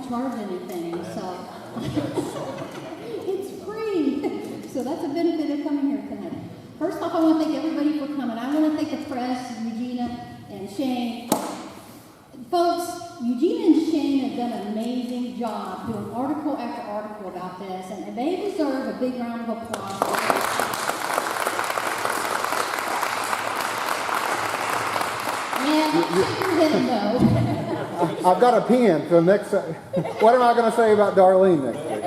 charge anything, so it's free. So that's a benefit of coming here tonight. First off, I want to thank everybody for coming. I want to thank the press, Regina and Shane. Folks, Eugene and Shane have done an amazing job doing article after article about this, and they deserve a big round of applause. And your head no. I've got a pen for the next. What am I going to say about Darlene next week?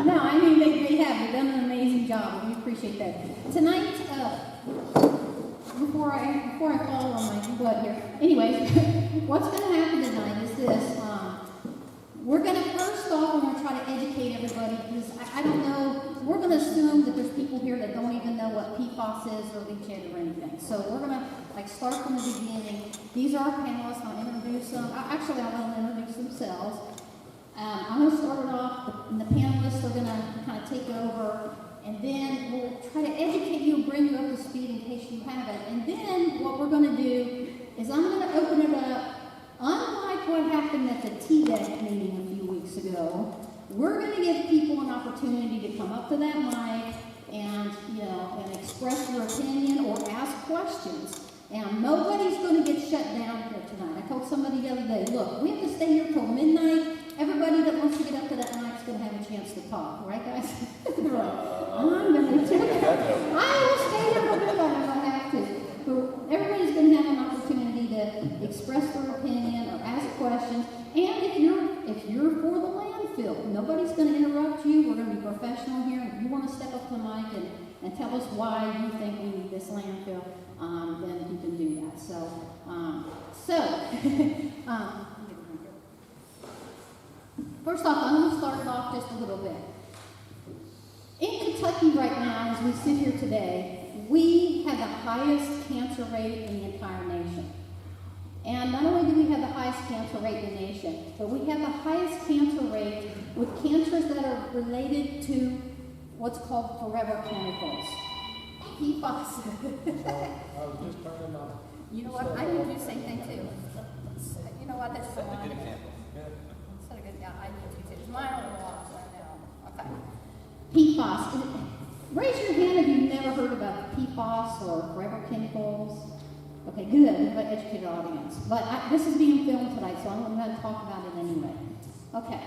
No, I mean they have. They've done an amazing job, and we appreciate that. Tonight, before I fall on my butt here. Anyways, what's going to happen tonight is this. We're going to first off, we're going to try to educate everybody because I don't know. We're going to assume that there's people here that don't even know what PFAS is or leachate or anything. So we're going to start from the beginning. These are our panelists. I'll introduce them. Actually, I'll let them introduce themselves. I'm going to start it off, and the panelists are going to kind of take over. And then we'll try to educate you and bring you up to speed in case you haven't. And then what we're going to do is I'm going to open it up. Unlike what happened at the TDEC meeting a few weeks ago, we're going to give people an opportunity to come up to that mic and, and express their opinion or ask questions. And nobody's going to get shut down here tonight. I told somebody the other day, look, we have to stay here till midnight. Everybody that wants to get up to that mic is going to have a chance to talk. Right, guys? I'm going to check it out. I will stay here till midnight if I have to. But everybody's going to have an opportunity to express their opinion or ask questions. And if you're for the landfill, nobody's going to interrupt you. We're going to be professional here. If you want to step up to the mic and tell us why you think we need this landfill, then you can do that. First off, I'm going to start it off just a little bit. In Kentucky right now, as we sit here today, we have the highest cancer rate in the entire nation. And not only do we have the highest cancer rate in the nation, but we have the highest cancer rate with cancers that are related to what's called forever chemicals. PFAS. I was just turning on. You know what? I need to do the same thing too. You know what? That's the one. Set a good down. I need to do it. Mine are off right now. Okay. PFAS. Raise your hand if you've never heard about PFAS or forever chemicals. Okay, good. We have an educated audience. But this is being filmed tonight, so I'm going to talk about it anyway. Okay.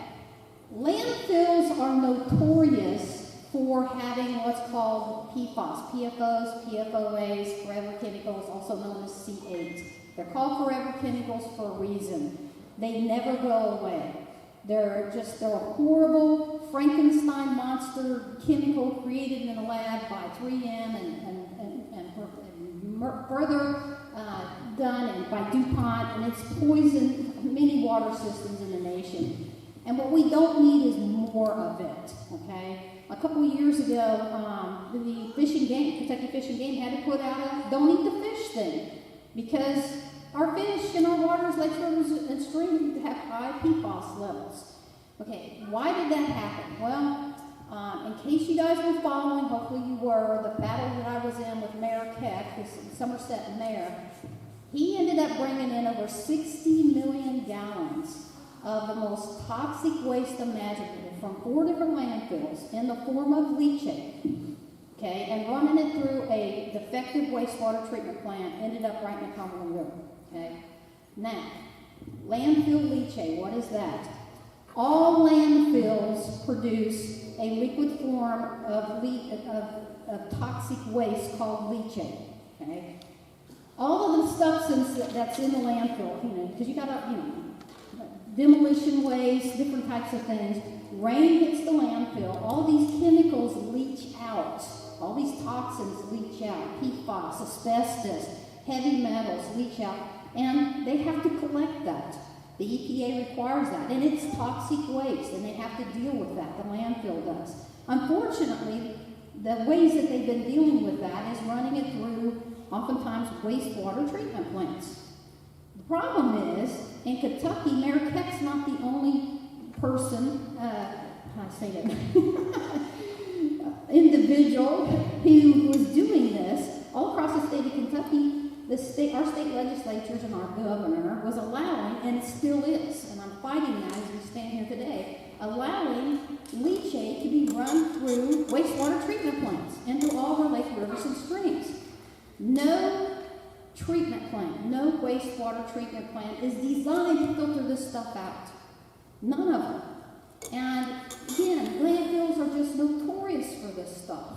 Landfills are notorious for having what's called PFAS, PFOs, PFOAs, forever chemicals, also known as C8. They're called forever chemicals for a reason. They never go away. They're a horrible Frankenstein monster chemical created in a lab by 3M and further done by DuPont, and it's poisoned many water systems in the nation. And what we don't need is more of it, okay? A couple of years ago, the Kentucky Fish and Game had to put out a don't eat the fish thing because our fish in our waters, lakes, rivers, and streams have high PFAS levels. Okay, why did that happen? Well, in case you guys were following, hopefully you were, the battle that I was in with Mayor Keck, the Somerset mayor, he ended up bringing in over 60 million gallons of the most toxic waste imaginable from 4 different landfills in the form of leachate, okay, and running it through a defective wastewater treatment plant, ended up right in the Cumberland River, okay. Now, landfill leachate, what is that? All landfills produce a liquid form of toxic waste called leachate, okay. All of the substance that's in the landfill, because you got demolition waste, different types of things. Rain hits the landfill. All these chemicals leach out. All these toxins leach out. PFAS, asbestos, heavy metals leach out. And they have to collect that. The EPA requires that. And it's toxic waste, and they have to deal with that. The landfill does. Unfortunately, the ways that they've been dealing with that is running it through, oftentimes, wastewater treatment plants. The problem is, in Kentucky, Mayor Keck's not the only person, individual who was doing this. All across the state of Kentucky, our state legislatures and our governor was allowing, and it still is, and I'm fighting that as we allowing leachate to be run through wastewater treatment plants into all our lakes, rivers, and streams. No treatment plant, no wastewater treatment plant is designed to filter this stuff out. None of them. And again, landfills are just notorious for this stuff,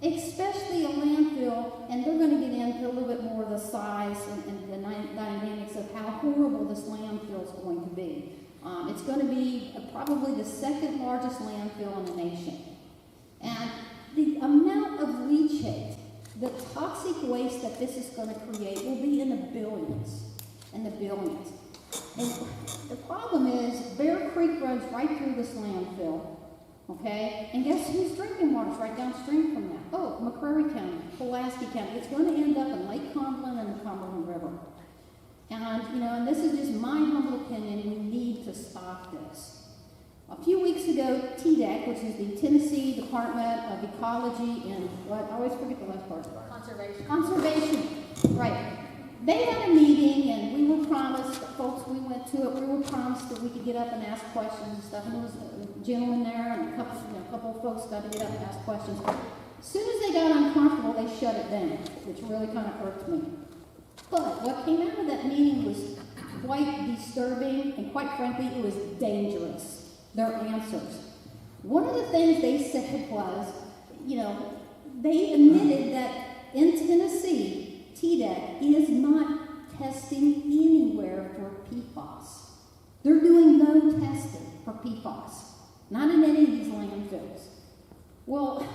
especially a landfill, and they're going to get into a little bit more of the size and the dynamics of how horrible this landfill is going to be. It's going to be probably the second largest landfill in the nation. And the amount of leachate, the toxic waste that this is going to create will be in the billions and the billions. And the problem is Bear Creek runs right through this landfill, okay? And guess whose drinking water's right downstream from that? Oh, McCreary County, Pulaski County. It's going to end up in Lake Cumberland and the Cumberland River. And, and this is just my humble opinion, we need to stop this. A few weeks ago, TDEC, which is the Tennessee Department of Ecology and what? I always forget the last part. Conservation, right. They had a meeting, and we were promised, folks, we went to it, we were promised that we could get up and ask questions and stuff, and there was a gentleman there, and a couple of folks got to get up and ask questions. As soon as they got uncomfortable, they shut it down, which really kind of irked me. But what came out of that meeting was quite disturbing, and quite frankly, it was dangerous, their answers. One of the things they said was, they admitted that in Tennessee, TDEC is not testing anywhere for PFAS. They're doing no testing for PFAS, not in any of these landfills. Well,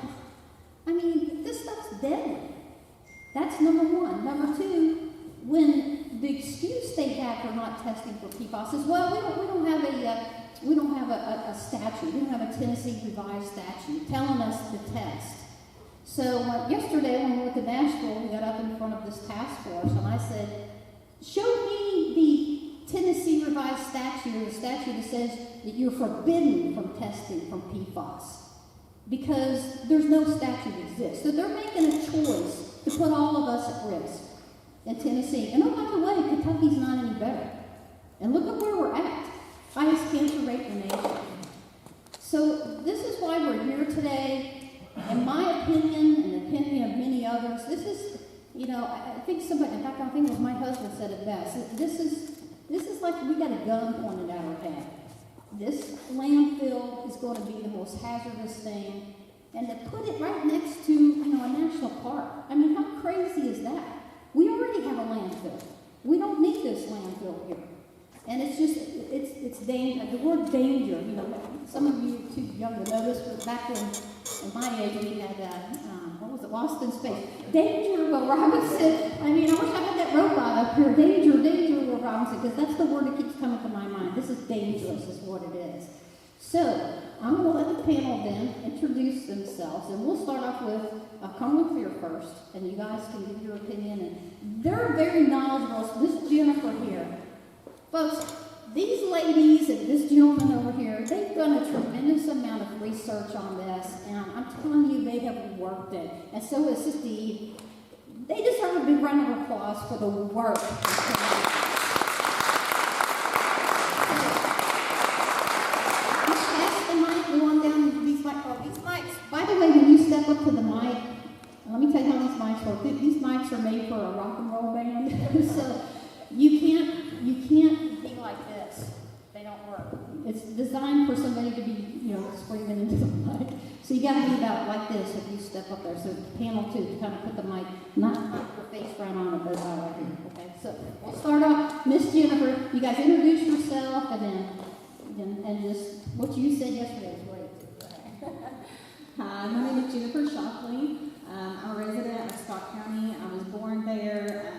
this stuff's deadly. That's number one. Number two, when the excuse they have for not testing for PFAS is, well, we don't have a statute. We don't have a Tennessee revised statute telling us to test. So yesterday when we went to Nashville, we got up in front of this task force, and I said, show me the Tennessee revised statute, or the statute that says that you're forbidden from testing from PFAS, because there's no statute that exists. So they're making a choice to put all of us at risk in Tennessee. And oh, by the way, Kentucky's not any better. And look at where we're at. Highest cancer rate in the nation. So this is why we're here today. In my opinion, and the opinion of many others, this is, I think somebody, in fact, I think it was my husband said it best. This is like we got a gun pointed at our head. This landfill is going to be the most hazardous thing, and to put it right next to, a national park. How crazy is that? We already have a landfill. We don't need this landfill here. And it's just, it's danger. The word danger, some of you are too young to know this, but back when, in my age, we had, Lost in Space. Danger, Will Robinson. I wish I had that robot up here. Danger, Will Robinson, because that's the word that keeps coming to my mind. This is dangerous, is what it is. So, I'm going to let the panel then introduce themselves, and we'll start off with Cumberland Fear first, and you guys can give your opinion. And they're very knowledgeable. So this Jennifer here. Folks, these ladies and this gentleman over here, they've done a tremendous amount of research on this, and I'm telling you, they have worked it. And so is Sister Eve. They deserve a big round of applause for the work. Pass the mic, we want down these mics. By the way, when you step up to the mic, let me tell you how these mics work. These mics are made for a rock and roll band, so you can't be like this. They don't work. It's designed for somebody to be, screaming into the mic. So you got to be about like this if you step up there. So panel 2, to kind of put the mic, not your face right on it, but right here. Okay. So we'll start off. Miss Jennifer, you guys introduce yourself, and just what you said yesterday was great. Hi, my name is Jennifer Shockley. I'm a resident of Scott County. I was born there.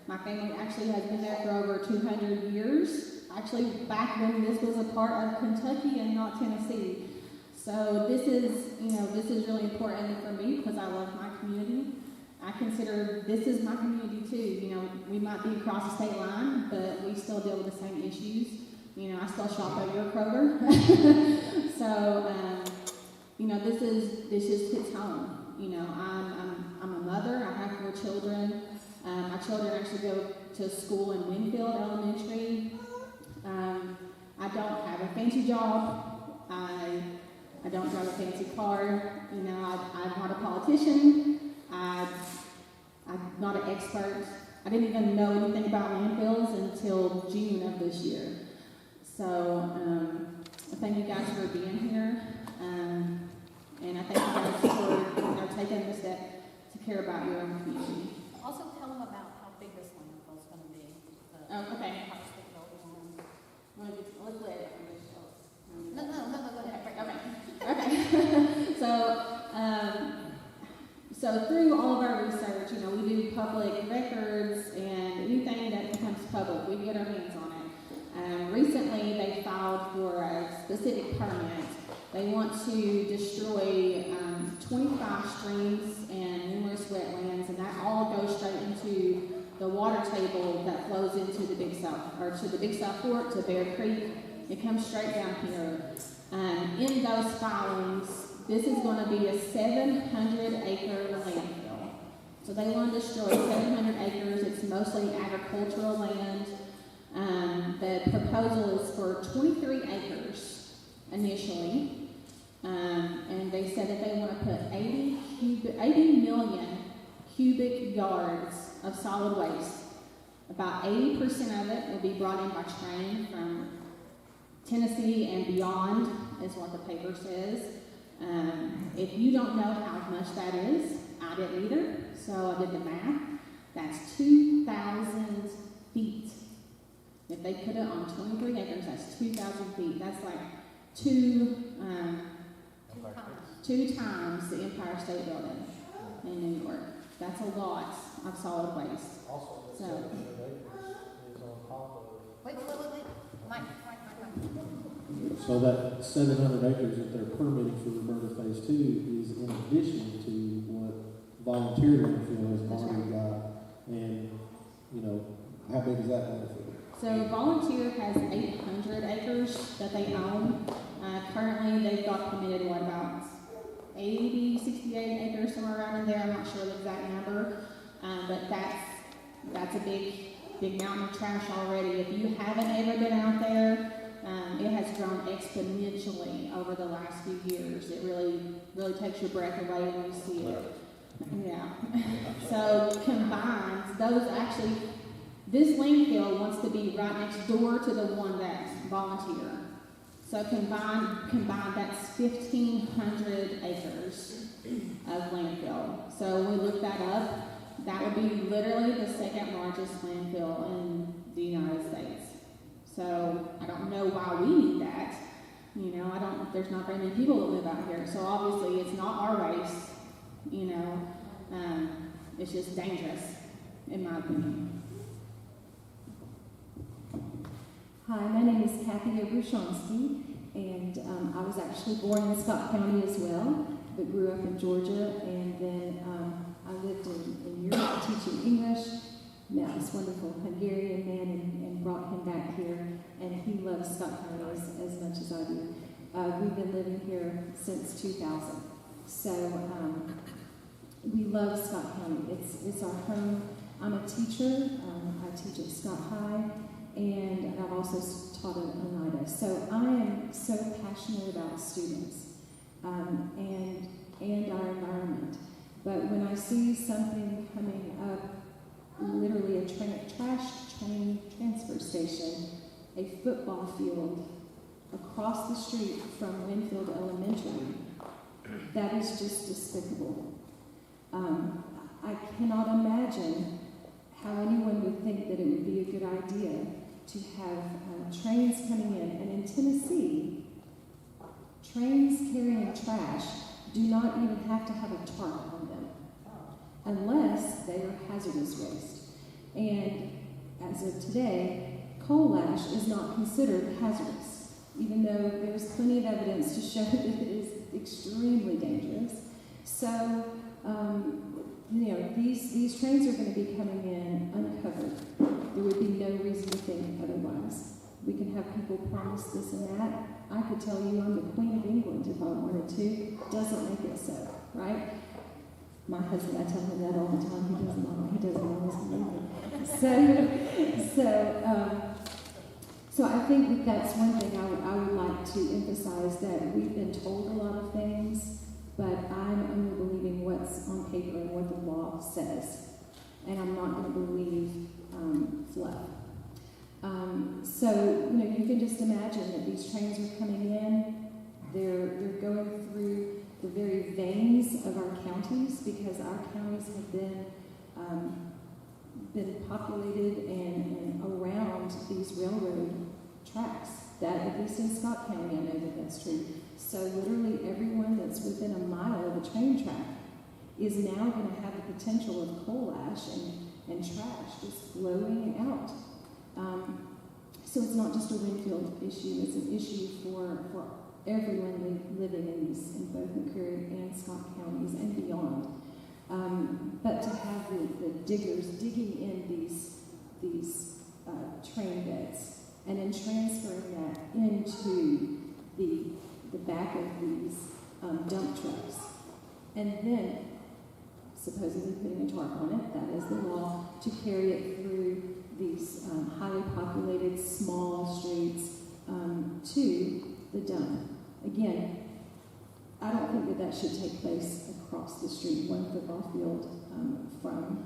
My family actually has been there for over 200 years. Actually, back when this was a part of Kentucky and not Tennessee. So this is really important for me because I love my community. I consider this is my community too. We might be across the state line, but we still deal with the same issues. I still shop at your Kroger. So, this just hits home. I'm a mother. I have 4 children. My children actually go to school in Winfield Elementary. I don't have a fancy job. I don't drive a fancy car. You know, I'm not a politician. I'm not an expert. I didn't even know anything about landfills until June of this year. So thank you guys for being here, and I thank you guys for taking the step to care about your own community. Also tell them about how big this landfill is going to be. Oh, okay. Let's let it. No, go ahead. Okay. So through all of our research, you know, we do public records and anything that becomes public, we get our hands on it. Recently, they filed for a specific permit. They want to destroy 25 streams and numerous wetlands, and that all goes straight into the water table that flows into the Big South, or to the Big South Fork, to Bear Creek. It comes straight down here. In those filings, this is going to be a 700-acre landfill. So they want to destroy 700 acres. It's mostly agricultural land. The proposal is for 23 acres initially. And they said that they want to put 80 million cubic yards of solid waste. About 80% of it will be brought in by train from Tennessee and beyond, is what the paper says. If you don't know how much that is, I didn't either, so I did the math. That's 2,000 feet. If they put it on 23 acres, that's 2,000 feet. That's like two times the Empire State Building in New York. That's a lot of solid waste. Also, the So- 700 acres is on top of. Wait. Mike. So that 700 acres that they're permitting for Roberta Phase 2 is in addition to what volunteer landfill has That's already got. And, you know, how big is that landfill? So Volunteer has 800 acres that they own. Currently, they've got committed, about 80, 68 acres, somewhere around in there. I'm not sure the exact number. But that's a big mountain of trash already. If you haven't ever been out there, it has grown exponentially over the last few years. It really takes your breath away when you see it. Yeah. So combined, this landfill wants to be right next door to the one that's Volunteer. So combined, that's 1,500 acres of landfill. So when we look that up, that would be literally the second largest landfill in the United States. So I don't know why we need that. You know, there's not very many people that live out here. So obviously it's not our waste, you know. It's just dangerous, in my opinion. Hi, my name is Kathy Obrushansky, and I was actually born in Scott County as well, but grew up in Georgia, and then I lived in Europe teaching English. Met this wonderful Hungarian man and brought him back here, and he loves Scott County as much as I do. We've been living here since 2000, so we love Scott County. It's our home. I'm a teacher. I teach at Scott High, and I've also taught at Oneida. So I am so passionate about students and our environment. But when I see something coming up, literally a trash train transfer station, a football field across the street from Winfield Elementary, that is just despicable. I cannot imagine how anyone would think that it would be a good idea to have trains coming in. And in Tennessee, trains carrying trash do not even have to have a tarp on them, unless they are hazardous waste. And as of today, coal ash is not considered hazardous, even though there's plenty of evidence to show that it is extremely dangerous. So, these trains are going to be coming in uncovered. There would be no reason to think otherwise. We can have people promise this and that. I could tell you I'm the Queen of England if I wanted to. Doesn't make it so, right? My husband, I tell him that all the time. He doesn't always believe it. So I think that's one thing I would like to emphasize, that that we've been told a lot of things, but I'm only believing what's on paper and what the law says. And I'm not going to believe fluff. So, you can just imagine that these trains are coming in. They're going through the very veins of our counties, because our counties have been populated and around these railroad tracks. That, at least in Scott County, I know that that's true. So literally everyone that's within a mile of a train track is now going to have the potential of coal ash and trash just flowing out. So it's not just a Winfield issue, it's an issue for everyone living in both McCreary and Scott counties and beyond. But to have the diggers digging in these train beds and then transferring that into the back of these dump trucks, and then supposedly putting a tarp on it, that is the law, to carry it through these highly populated small streets to the dump. Again, I don't think that should take place across the street, 1 football field from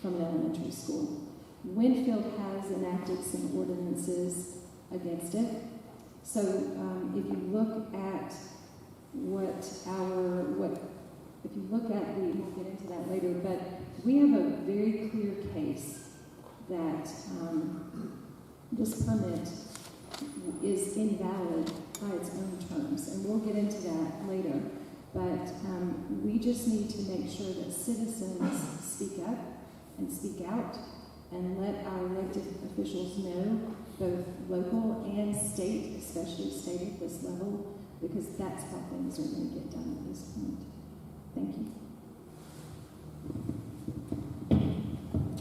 an elementary school. Winfield has enacted some ordinances against it. So if you look at we'll get into that later, but we have a very clear case that this permit is invalid by its own terms, and we'll get into that later. But we just need to make sure that citizens speak up and speak out and let our elected officials know, both local and state, especially state at this level, because that's how things are going to get done at this point. Thank you.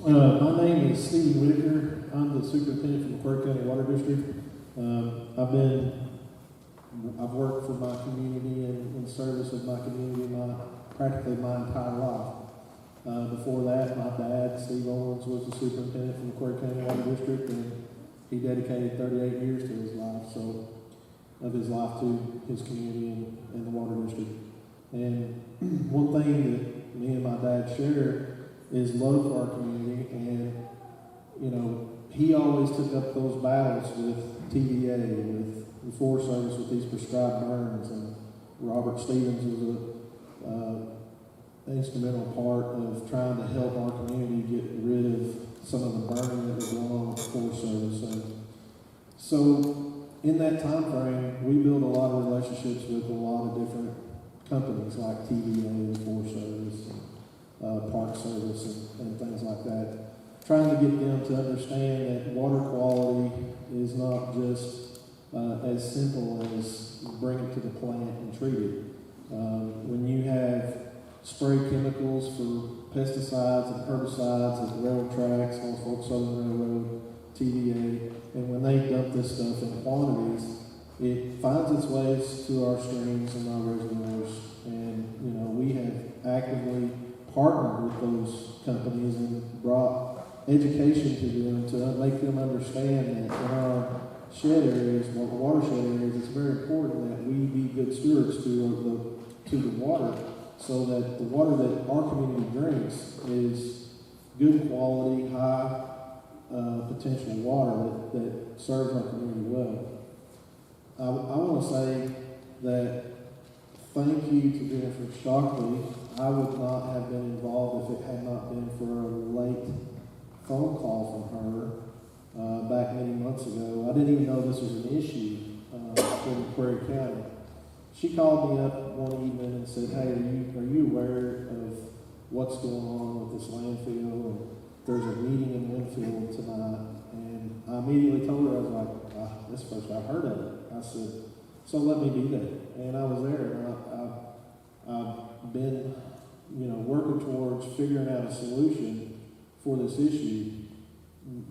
My name is Stephen Whitaker. I'm the superintendent for the McCreary County Water District. I've worked for my community and in service of my community practically my entire life. Before that, my dad, Steve Owens, was the superintendent for the McCreary County Water District, and he dedicated 38 years to his life to his community and the water district. And one thing that me and my dad share is love for our community, and he always took up those battles with TVA, with the Forest Service, with these prescribed burns, and Robert Stevens was an instrumental part of trying to help our community get rid of some of the burning that was going on with the Forest Service. And so in that time frame, we built a lot of relationships with a lot of different companies like TVA, the Forest Service, Park Service, and things like that, trying to get them to understand that water quality is not just as simple as bring it to the plant and treat it. When you have spray chemicals for pesticides and herbicides at the railroad tracks, Norfolk Southern Railroad, TVA, and when they dump this stuff in quantities, it finds its ways to our streams and our reservoirs. And we have actively partnered with those companies and brought education to them to make them understand that in our shed areas, watershed areas, it's very important that we be good stewards to the water, so that the water that our community drinks is good quality, high potential water that serves our community well. I want to say that thank you to Jennifer Shockley. I would not have been involved if it had not been for a late phone call from her back many months ago. I didn't even know this was an issue for McCreary County. She called me up one evening and said, "Hey, are you aware of what's going on with this landfill? And there's a meeting in Winfield tonight." And I immediately told her, I was like, "This is the first I've heard of it." I said, "So let me be there." And I was there, and I've been, working towards figuring out a solution for this issue.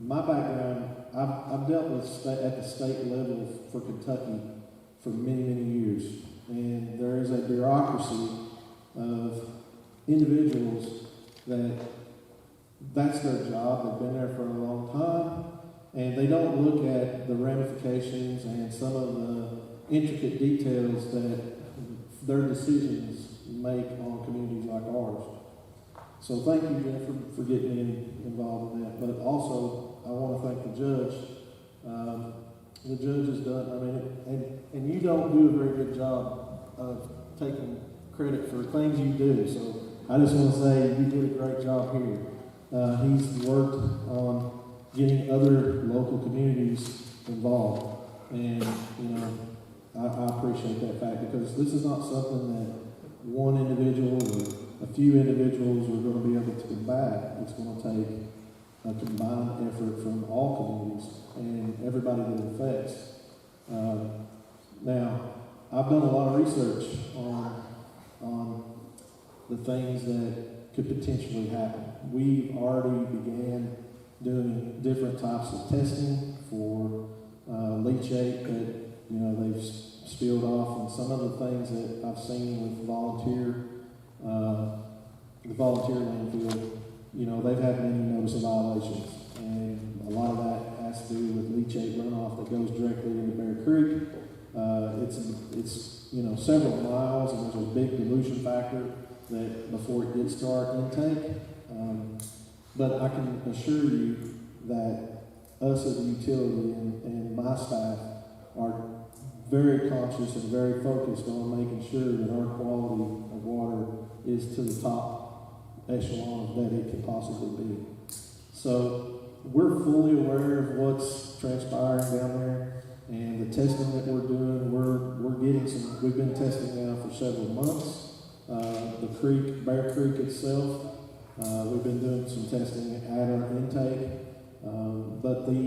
My background, I've dealt with at the state level for Kentucky for many, many years. And there is a bureaucracy of individuals that's their job. They've been there for a long time, and they don't look at the ramifications and some of the intricate details that their decisions make on communities like ours. So thank you, Jennifer, for getting involved in that. But also, I want to thank the judge. The judge has done, I mean, and you don't do a very good job of taking credit for things you do. So I just want to say you did a great job here. He's worked on getting other local communities involved. And, you know, I appreciate that fact, because this is not something that one individual or a few individuals are going to be able to combat. It's going to take a combined effort from all communities and everybody that it affects. Now, I've done a lot of research on the things that could potentially happen. We've already began doing different types of testing for leachate that, you know, they've spilled off, and some of the things that I've seen with the volunteer landfill, you know, they've had many notice of violations, and a lot of that has to do with leachate runoff that goes directly into Bear Creek. It's you know, several miles, and there's a big dilution factor that before it gets to our intake. But I can assure you that us as a utility and my staff are very conscious and very focused on making sure that our quality of water is to the top echelon that it can possibly be. So we're fully aware of what's transpiring down there, and the testing that we're doing, we've been testing now for several months. Bear Creek itself, we've been doing some testing at our intake, but the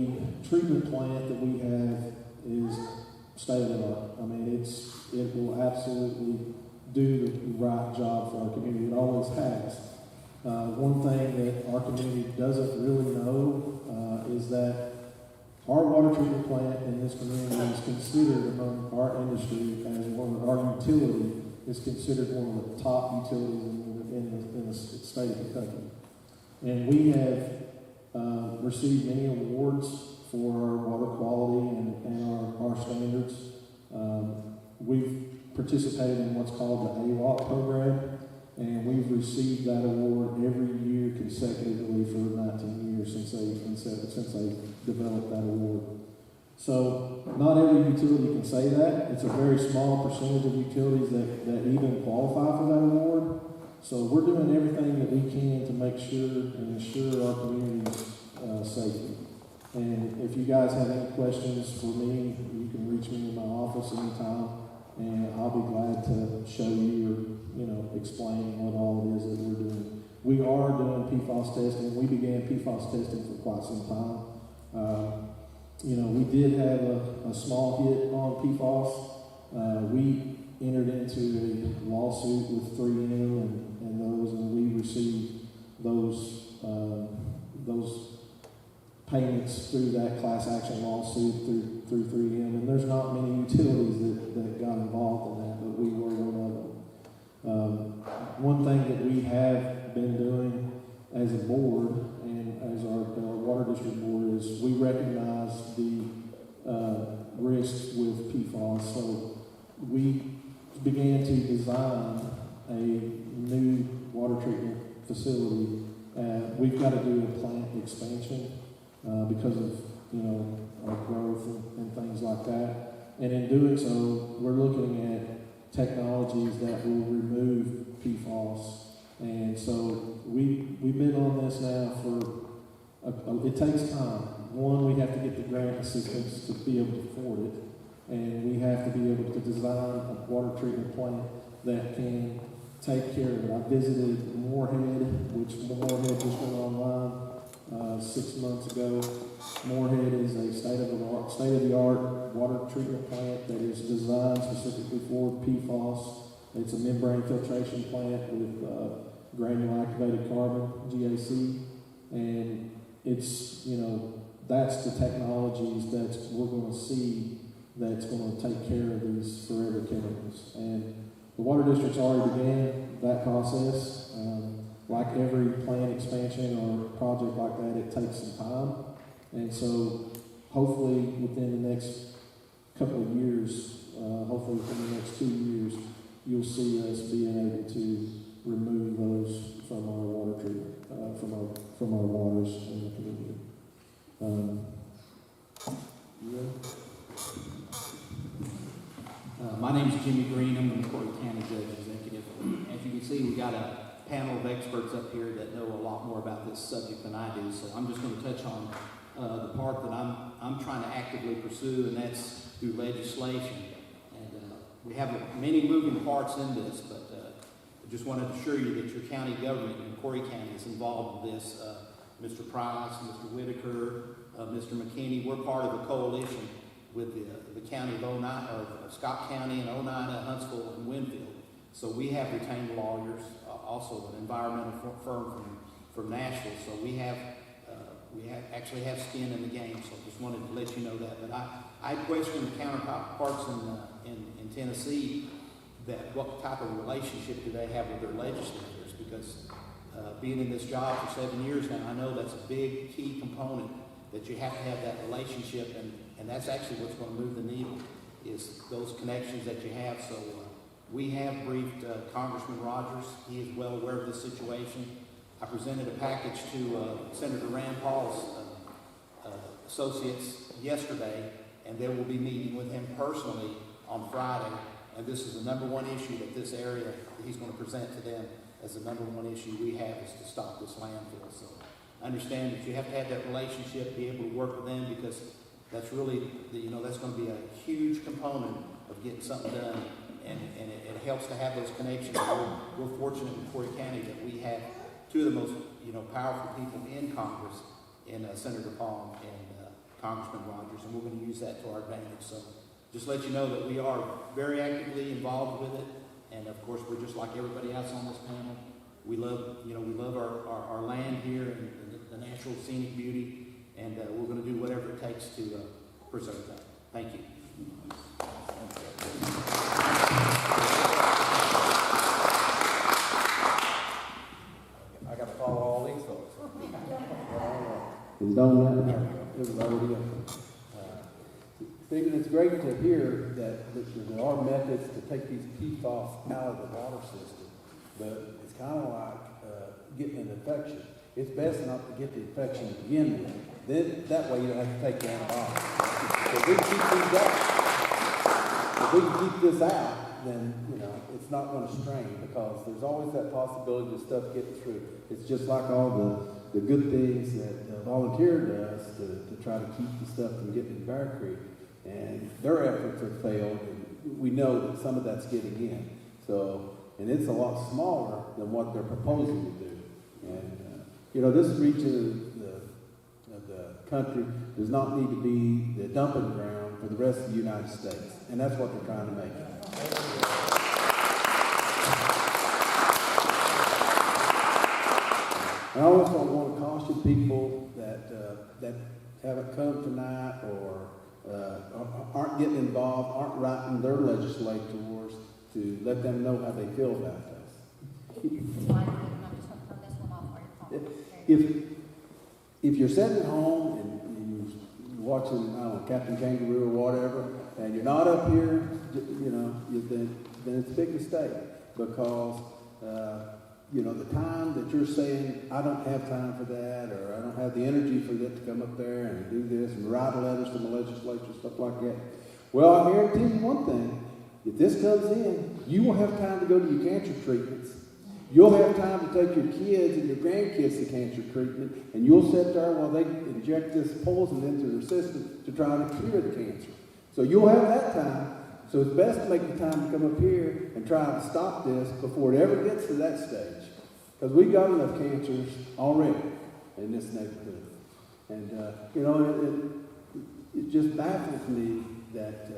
treatment plant that we have is state of the art. I mean, it will absolutely do the right job for our community. It always has. One thing that our community doesn't really know is that our water treatment plant in this community is considered among our industry as our utility is considered one of the top utilities in the state of Kentucky. And we have received many awards for our water quality and our standards. We've participated in what's called the AWAP program, and we've received that award every year consecutively for 19 years since they developed that award. So not every utility can say that. It's a very small percentage of utilities that even qualify for that award. So we're doing everything that we can to make sure and ensure our community's safety. And if you guys have any questions for me, you can reach me in my office anytime, and I'll be glad to show you or explain what all it is that we're doing. We are doing PFAS testing. We began PFAS testing for quite some time. We did have a small hit on PFAS. We entered into a lawsuit with 3M and we received those payments through that class action lawsuit through 3M. And there's not many utilities that got involved in that, but we were one of them. One thing that we have been doing as a board and as our water district board is we recognize the risks with PFAS. So we began to design a new water treatment facility. We've got to do a plant expansion because of our growth and things like that. And in doing so, we're looking at technologies that will remove PFAS. And so we've been on this now for, it takes time. One, we have to get the grant assistance to be able to afford it. And we have to be able to design a water treatment plant that can take care of it. I visited Moorhead, which Moorhead just went online 6 months ago. Moorhead is a state-of-the-art water treatment plant that is designed specifically for PFAS. It's a membrane filtration plant with granular activated carbon, GAC, and it's, that's the technologies that we're going to see that's going to take care of these forever chemicals. And the water district's already began that process. Like every plant expansion or project like that, it takes some time. And so hopefully within the next couple of years, hopefully within the next 2 years, you'll see us being able to remove those from our water treatment, from our waters in the community. My name is Jimmy Green. I'm the McCoy County Judge Executive. As you can see, we've got a panel of experts up here that know a lot more about this subject than I do. So I'm just going to touch on the part that I'm trying to actively pursue, and that's through legislation. And we have many moving parts in this, but I just wanted to assure you that your county government in McCoy County is involved in this. Mr. Price, Mr. Whitaker, Mr. McKinney, we're part of a coalition with the county of Oneida, or Scott County and Oneida, Huntsville, and Winfield. So we have retained lawyers, also an environmental firm from Nashville. So we actually have skin in the game. So just wanted to let you know that. But I question the counterparts in Tennessee that what type of relationship do they have with their legislators? Because being in this job for 7 years now, I know that's a big key component that you have to have that relationship, and that's actually what's going to move the needle, is those connections that you have. So we have briefed Congressman Rogers. He is well aware of this situation. I presented a package to Senator Rand Paul's associates yesterday, and they will be meeting with him personally on Friday. And this is the number one issue that this area, he's going to present to them as the number one issue we have, is to stop this landfill. So understand that you have to have that relationship, be able to work with them, because that's really, that's going to be a huge component of getting something done, and it helps to have those connections. We're fortunate in Corey County that we have two of the most, powerful people in Congress, in Senator Paul and Congressman Rogers, and we're going to use that to our advantage. So just let you know that we are very actively involved with it, and of course we're just like everybody else on this panel. We love, our land here and the natural scenic beauty, and we're going to do whatever it takes to preserve that. Thank you. I got to follow all these folks. Is Don right? It was already up. Stephen, it's great to hear that there are methods to take these PFAS out of the water system, but it's kind of like getting an infection. It's best not to get the infection to begin with. Then that way you don't have to take the antibiotics. So if we can keep these out, if we can keep this out, then it's not going to strain, because there's always that possibility of stuff getting through. It's just like all the good things that the volunteer does to try to keep the stuff from getting in Bear Creek, and their efforts have failed, and we know that some of that's getting in. So, and it's a lot smaller than what they're proposing to do. And this region of the country does not need to be the dumping ground for the rest of the United States, and that's what they're trying to make it. And I also want to caution people that haven't come tonight or aren't getting involved, aren't writing their legislators, to let them know how they feel about this. If you're sitting at home and you're watching, I don't know, Captain Kangaroo or whatever, and you're not up here, then it's a big mistake, because the time that you're saying, I don't have time for that, or I don't have the energy for that to come up there and do this and write letters to the legislature, stuff like that. Well, I guarantee you one thing: if this comes in, you will have time to go to your cancer treatments. You'll have time to take your kids and your grandkids to cancer treatment, and you'll sit there while they inject this poison into their system to try to cure the cancer. So you'll have that time. So it's best to make the time to come up here and try to stop this before it ever gets to that stage. Because we've got enough cancers already in this neighborhood. And, it just baffles me that,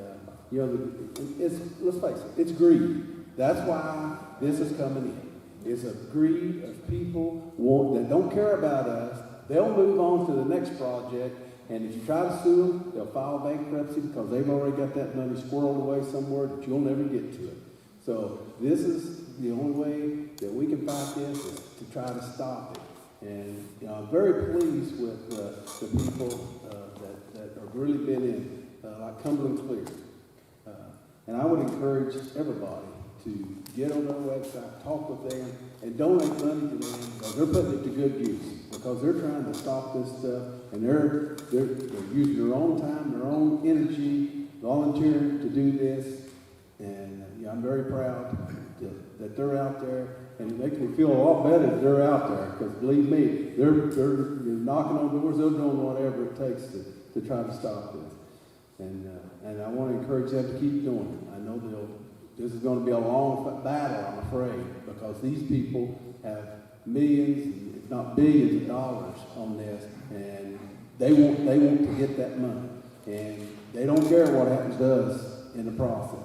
let's face it, it's greed. That's why this is coming in. It's a greed of people that don't care about us. They'll move on to the next project. And if you try to sue them, they'll file bankruptcy because they've already got that money squirreled away somewhere that you'll never get to it. So this is the only way that we can fight this, is to try to stop it. And I'm very pleased with the people that have really been in, like Cumberland Clear. And I would encourage everybody to get on their website, talk with them, and donate money to them, because they're putting it to good use, because they're trying to stop this stuff, and they're using their own time, their own energy, volunteering to do this, and I'm very proud that they're out there, and it makes me feel a lot better that they're out there, because believe me, they're knocking on doors, they're doing whatever it takes to try to stop this. And I want to encourage them to keep doing it. I know this is going to be a long battle, I'm afraid, because these people have millions, if not billions of dollars on this, and they want to get that money. And they don't care what happens to us in the process.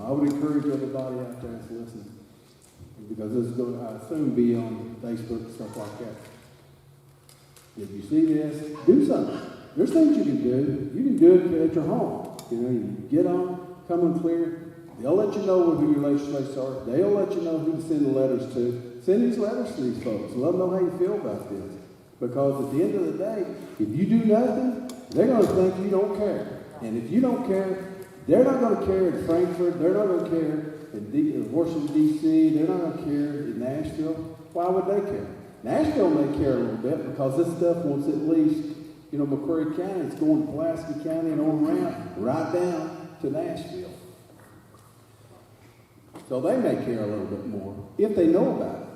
I would encourage everybody out there to listen, because this is going to, I assume, be on Facebook and stuff like that. If you see this, do something. There's things you can do. You can do it at your home. You get on, come and clear. They'll let you know who your legislators are. They'll let you know who to send the letters to. Send these letters to these folks. Let them know how you feel about this. Because at the end of the day, if you do nothing, they're going to think you don't care. And if you don't care, they're not going to care in Frankfurt. They're not going to care in Washington, D.C. They're not going to care in Nashville. Why would they care? Nashville may care a little bit because this stuff wants at least, Macquarie County. It's going to Pulaski County and on around, right down to Nashville. So they may care a little bit more if they know about it.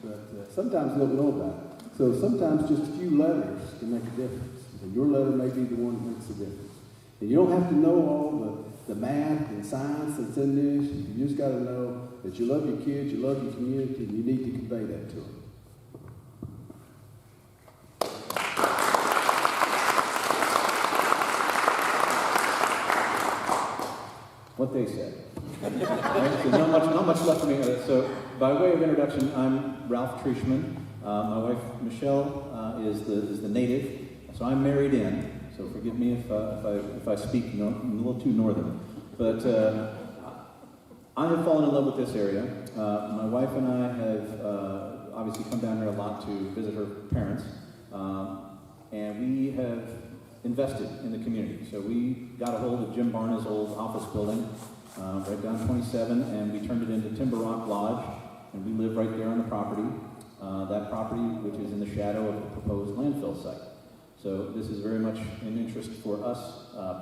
But sometimes they don't know about it. So sometimes just a few letters can make a difference. And your letter may be the one that makes the difference. And you don't have to know all the math and science that's in this. You just got to know that you love your kids, you love your community, and you need to convey that to them. What they said. Right? So not much left for me. So by way of introduction, I'm Ralph Trishman. My wife Michelle is the native. So I'm married in. So forgive me if I speak a little too northern. But I have fallen in love with this area. My wife and I have obviously come down here a lot to visit her parents, and we have invested in the community. So we got a hold of Jim Barna's old office building right down 27, and we turned it into Timber Rock Lodge, and we live right there on the property. That property, which is in the shadow of the proposed landfill site. So this is very much an interest for us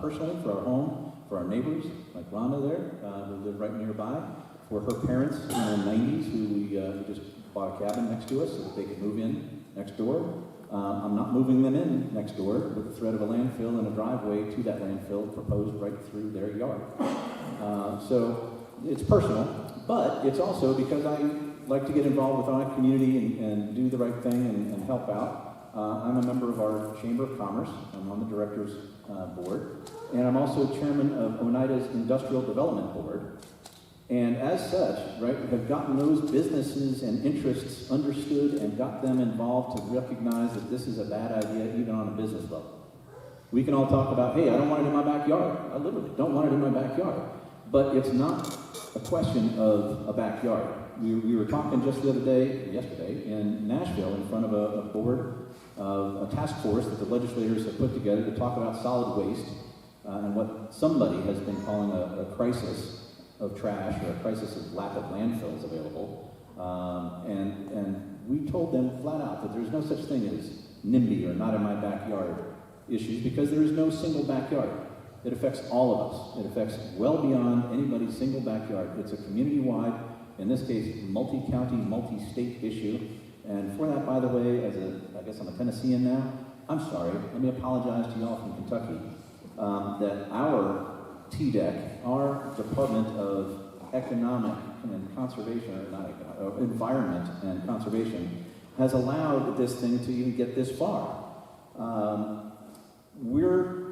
personally, for our home, for our neighbors, like Rhonda there, who live right nearby, for her parents in their 90s, who we just bought a cabin next to us so that they could move in next door. I'm not moving them in next door with the threat of a landfill and a driveway to that landfill proposed right through their yard. So it's personal, but it's also because I like to get involved with our community and do the right thing and help out. I'm a member of our Chamber of Commerce. I'm on the Directors Board. And I'm also chairman of Oneida's Industrial Development Board. And as such, right, have gotten those businesses and interests understood and got them involved to recognize that this is a bad idea even on a business level. We can all talk about, hey, I don't want it in my backyard. I literally don't want it in my backyard. But it's not a question of a backyard. We were talking just yesterday, in Nashville in front of a board of a task force that the legislators have put together to talk about solid waste and what somebody has been calling a crisis of trash or a crisis of lack of landfills available. And we told them flat out that there's no such thing as NIMBY or not in my backyard issues because there is no single backyard. It affects all of us. It affects well beyond anybody's single backyard. It's a community-wide, in this case, multi-county, multi-state issue. And for that, by the way, I guess I'm a Tennessean now, I'm sorry. Let me apologize to y'all from Kentucky that our TDEC, our Department of Economic and Conservation, or not economic, Environment and Conservation, has allowed this thing to even get this far. We're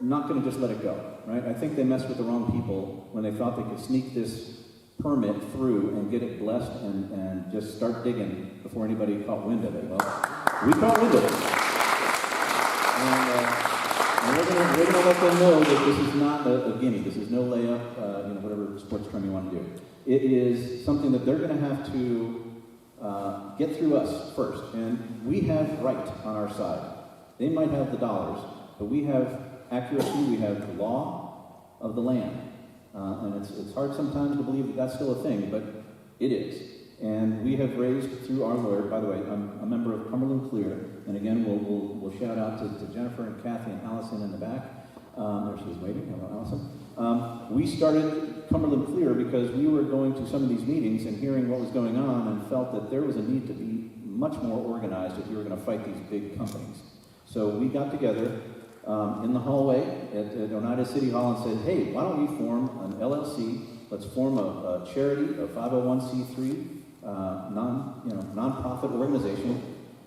not going to just let it go, right? I think they messed with the wrong people when they thought they could sneak this permit through and get it blessed and just start digging before anybody caught wind of it. Well, we caught wind of it. And we're going to let them know that this is not a gimme. This is no layup, whatever sports term you want to do. It is something that they're going to have to get through us first. And we have right on our side. They might have the dollars, but we have accuracy, we have the law, of the land. And it's hard sometimes to believe that that's still a thing, but it is. And we have raised through our lawyer, by the way, I'm a member of Cumberland Clear, and again, we'll shout out to Jennifer and Kathy and Allison in the back. There she is waiting. Hello, Allison. We started Cumberland Clear because we were going to some of these meetings and hearing what was going on and felt that there was a need to be much more organized if you were going to fight these big companies. So we got together in the hallway at Oneida City Hall and said, hey, why don't we form an LLC? Let's form a charity, a 501c3 non-profit organization,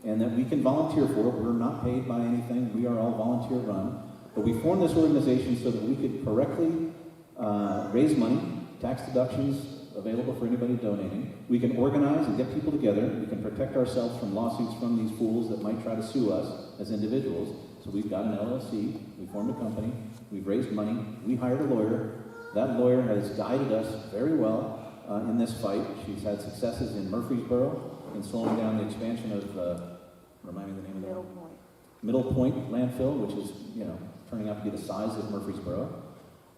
and that we can volunteer for. We're not paid by anything. We are all volunteer run. But we formed this organization so that we could correctly raise money, tax deductions available for anybody donating. We can organize and get people together. We can protect ourselves from lawsuits from these fools that might try to sue us as individuals. So we've got an LLC. We formed a company. We've raised money. We hired a lawyer. That lawyer has guided us very well in this fight. She's had successes in Murfreesboro in slowing down the expansion of, remind me the name of the Middle Point landfill, which is, turning out to be the size of Murfreesboro,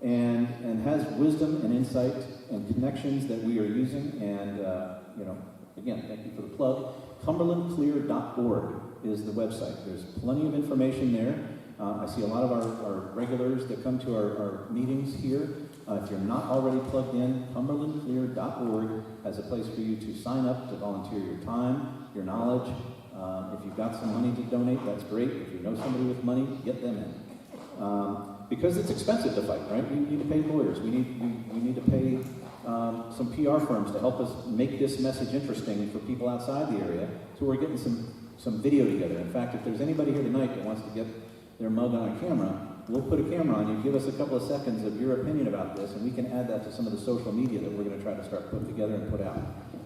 and has wisdom and insight and connections that we are using. And, again, thank you for the plug. CumberlandClear.org is the website. There's plenty of information there. I see a lot of our regulars that come to our meetings here. If you're not already plugged in, CumberlandClear.org has a place for you to sign up to volunteer your time, your knowledge. If you've got some money to donate, that's great. If you know somebody with money, get them in. Because it's expensive to fight, right? We need to pay lawyers. We need to pay some PR firms to help us make this message interesting for people outside the area. So we're getting some video together. In fact, if there's anybody here tonight that wants to get their mug on a camera, we'll put a camera on you, give us a couple of seconds of your opinion about this, and we can add that to some of the social media that we're going to try to start putting together and put out.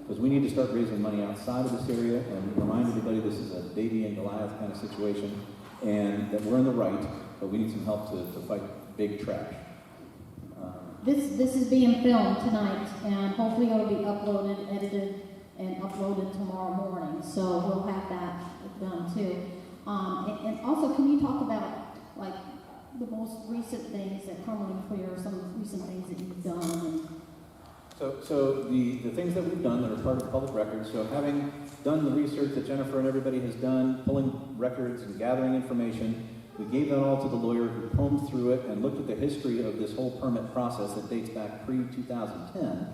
Because we need to start raising money outside of this area and remind everybody this is a Davy and Goliath kind of situation, and that we're in the right, but we need some help to fight big trash. This is being filmed tonight, and hopefully it'll be uploaded, edited, and uploaded tomorrow morning. So we'll have that done too. And also, can you talk about like the most recent things that Cumberland Clear, some recent things that you've done? So the things that we've done that are part of public records, so having done the research that Jennifer and everybody has done, pulling records and gathering information, we gave that all to the lawyer who combed through it and looked at the history of this whole permit process that dates back pre-2010.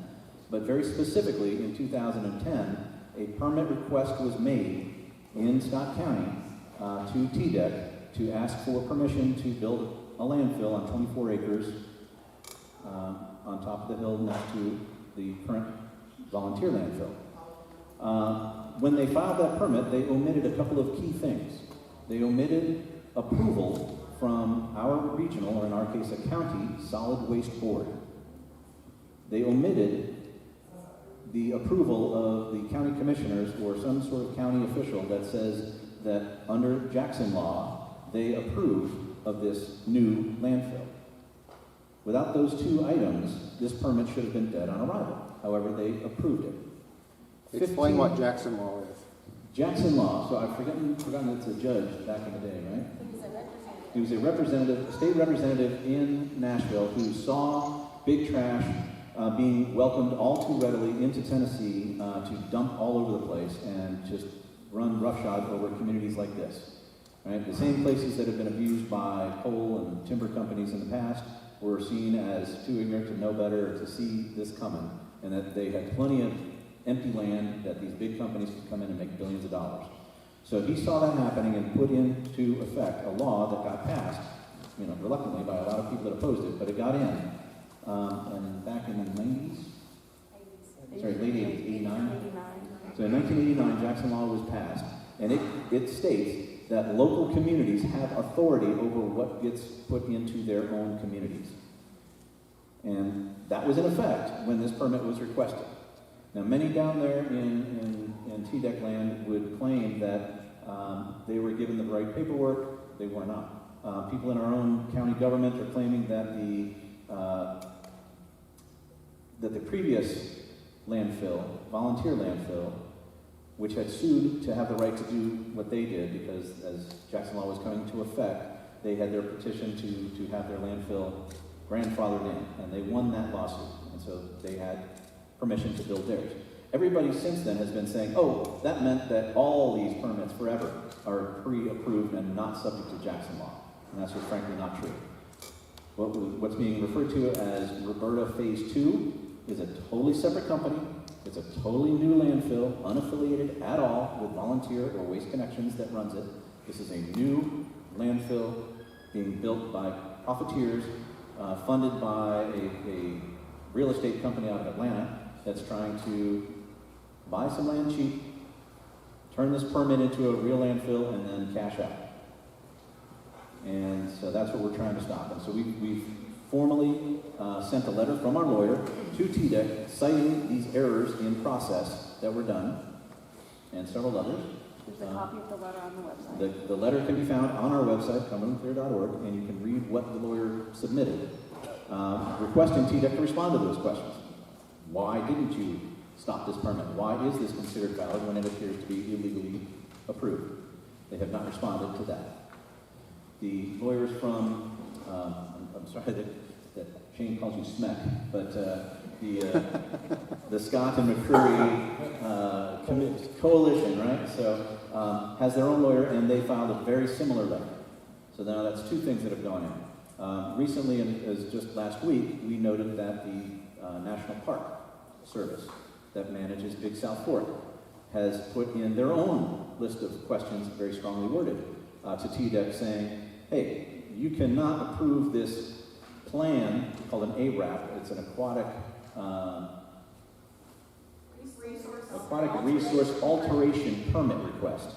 But very specifically, in 2010, a permit request was made in Scott County to TDEC to ask for permission to build a landfill on 24 acres on top of the hill next to the current volunteer landfill. When they filed that permit, they omitted a couple of key things. They omitted approval from our regional, or in our case a county, solid waste board. They omitted the approval of the county commissioners or some sort of county official that says that under Jackson law, they approve of this new landfill. Without those two items, this permit should have been dead on arrival. However, they approved it. Explain what Jackson law is. Jackson law, so I've forgotten it's a judge back in the day, right? He was a representative, a state representative in Nashville who saw big trash being welcomed all too readily into Tennessee to dump all over the place and just run roughshod over communities like this. Right? The same places that have been abused by coal and timber companies in the past were seen as too ignorant to know better to see this coming, and that they had plenty of empty land that these big companies could come in and make billions of dollars. So he saw that happening and put into effect a law that got passed, reluctantly by a lot of people that opposed it, but it got in. And back in the 90s, sorry, late 80s, 89? So in 1989, Jackson law was passed, and it states that local communities have authority over what gets put into their own communities. And that was in effect when this permit was requested. Now, many down there in TDEC land would claim that they were given the right paperwork. They were not. People in our own county government are claiming that the previous landfill, volunteer landfill, which had sued to have the right to do what they did because as Jackson law was coming into effect, they had their petition to have their landfill grandfathered in, and they won that lawsuit, and so they had permission to build theirs. Everybody since then has been saying, oh, that meant that all these permits forever are pre-approved and not subject to Jackson law, and that's just frankly not true. What's being referred to as Roberta Phase 2 is a totally separate company. It's a totally new landfill, unaffiliated at all with Volunteer or Waste Connections that runs it. This is a new landfill being built by profiteers, funded by a real estate company out of Atlanta that's trying to buy some land cheap, turn this permit into a real landfill, and then cash out. And so that's what we're trying to stop. And so we've formally sent a letter from our lawyer to TDEC citing these errors in process that were done, and several others. There's a copy of the letter on the website. The letter can be found on our website, cumberlandclear.org, and you can read what the lawyer submitted, requesting TDEC to respond to those questions. Why didn't you stop this permit? Why is this considered valid when it appears to be illegally approved? They have not responded to that. The lawyers from, I'm sorry that Shane calls you SMEC, but the Scott and McCreary coalition, right? So has their own lawyer, and they filed a very similar letter. So now that's two things that have gone in. Recently, and as just last week, we noted that the National Park Service that manages Big South Fork has put in their own list of questions, very strongly worded, to TDEC saying, hey, you cannot approve this plan called an ARAP. It's an aquatic resource alteration permit request.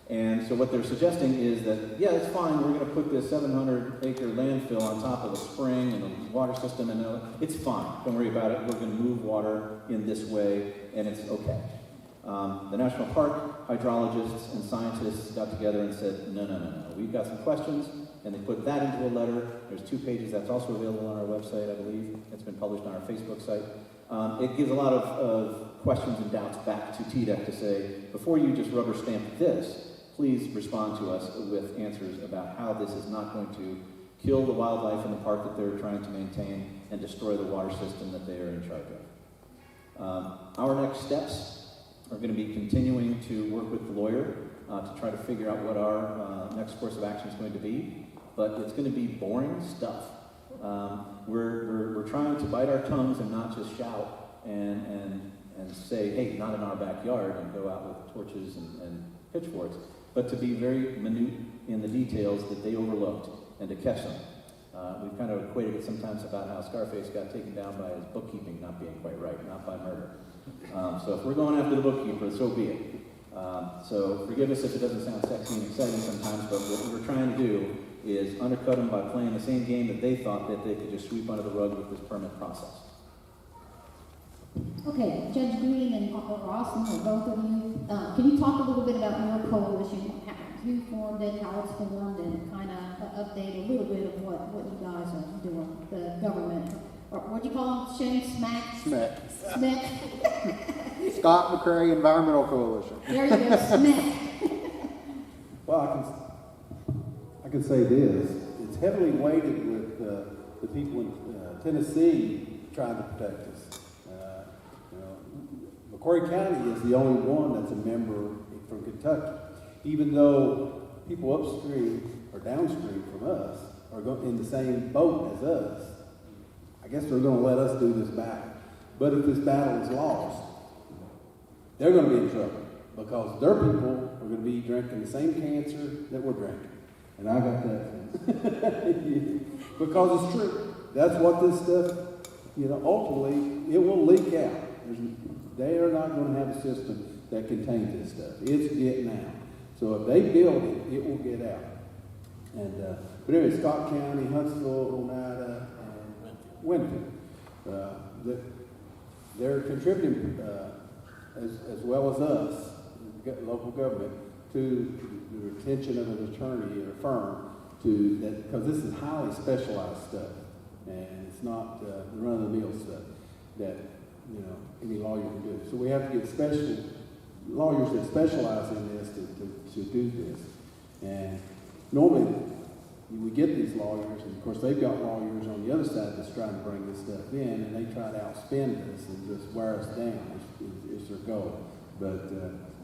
And so what they're suggesting is that, yeah, it's fine, we're going to put this 700-acre landfill on top of a spring and a water system, and it's fine, don't worry about it, we're going to move water in this way, and it's okay. The National Park hydrologists and scientists got together and said, no, we've got some questions, and they put that into a letter. There's 2 pages, that's also available on our website, I believe. It's been published on our Facebook site. It gives a lot of questions and doubts back to TDEC to say, before you just rubber stamp this, please respond to us with answers about how this is not going to kill the wildlife in the park that they're trying to maintain and destroy the water system that they are in charge of. Our next steps are going to be continuing to work with the lawyer to try to figure out what our next course of action is going to be, but it's going to be boring stuff. We're trying to bite our tongues and not just shout and say, hey, not in our backyard, and go out with torches and pitchforks, but to be very minute in the details that they overlooked and to catch them. We've kind of equated it sometimes about how Scarface got taken down by his bookkeeping not being quite right, not by murder. So if we're going after the bookkeeper, so be it. So forgive us if it doesn't sound sexy and exciting sometimes, but what we're trying to do is undercut them by playing the same game that they thought that they could just sweep under the rug with this permit process. Okay, Judge Green and Ross, or both of you, can you talk a little bit about your coalition, who formed it, how it's formed, and kind of update a little bit of what you guys are doing, the government, or what do you call them, Shane? SMEC? Scott McCrae Environmental Coalition. There you go, SMEC. Well, I can say this. It's heavily weighted with the people in Tennessee trying to protect us. Macquarie County is the only one that's a member from Kentucky, even though people upstream or downstream from us are in the same boat as us. I guess they're going to let us do this battle. But if this battle is lost, they're going to be in trouble because their people are going to be drinking the same cancer that we're drinking. And I got that. Because it's true. That's what this stuff, ultimately, it will leak out. They are not going to have a system that contains this stuff. It's getting out. So if they build it, it will get out. And but anyway, Scott County, Huntsville, Oneida, and Winfield, they're contributing as well as us, local government, to the retention of an attorney or firm to that, because this is highly specialized stuff, and it's not run-of-the-mill stuff that any lawyer can do. So we have to get special lawyers that specialize in this to do this. And normally, we get these lawyers, and of course they've got lawyers on the other side that's trying to bring this stuff in, and they try to outspend us and just wear us down is their goal. But,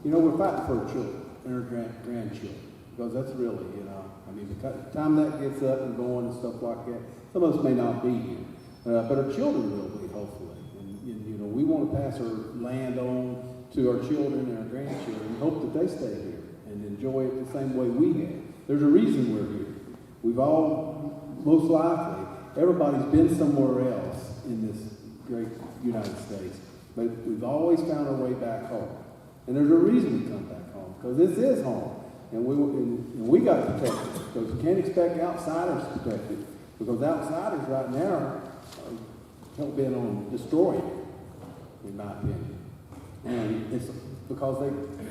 we're fighting for our children and our grandchildren, because that's really, I mean, the time that gets up and going and stuff like that, some of us may not be here, but our children will be, hopefully. And we want to pass our land on to our children and our grandchildren and hope that they stay here and enjoy it the same way we have. There's a reason we're here. We've all, most likely, everybody's been somewhere else in this great United States, but we've always found our way back home. And there's a reason we come back home, because this is home. And we got to protect it, because you can't expect outsiders to protect it, because outsiders right now are hell-bent on destroying it, in my opinion. And it's because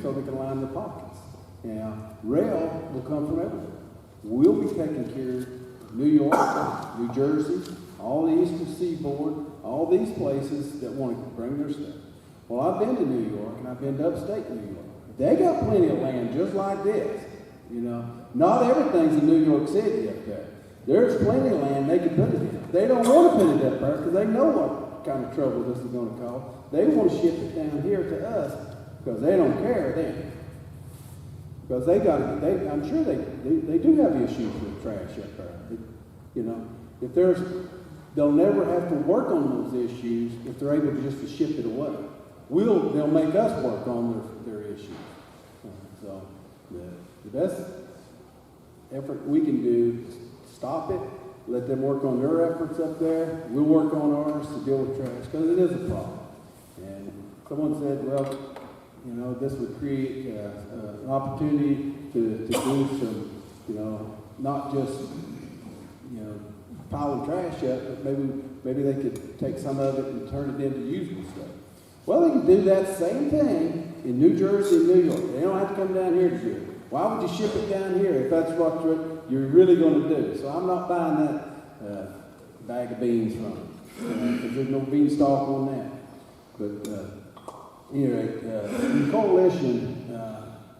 so they can line their pockets. Now, rail will come from everywhere. We'll be taking care of New York, New Jersey, all the Eastern Seaboard, all these places that want to bring their stuff. Well, I've been to New York, and I've been to upstate New York. They got plenty of land just like this, Not everything's in New York City up there. There's plenty of land they can put it in. They don't want to put it up there because they know what kind of trouble this is going to cause. They want to ship it down here to us because they don't care then. Because I'm sure they do have issues with trash up there. They'll never have to work on those issues if they're able just to ship it away. They'll make us work on their issues. So the best effort we can do is stop it, let them work on their efforts up there. We'll work on ours to deal with trash, because it is a problem. And someone said, well, this would create an opportunity to do some, not just, piling trash up, but maybe they could take some of it and turn it into usable stuff. Well, they can do that same thing in New Jersey and New York. They don't have to come down here to do it. Why would you ship it down here if that's what you're really going to do? So I'm not buying that bag of beans from them, because there's no beanstalk on that. But anyway, in the coalition,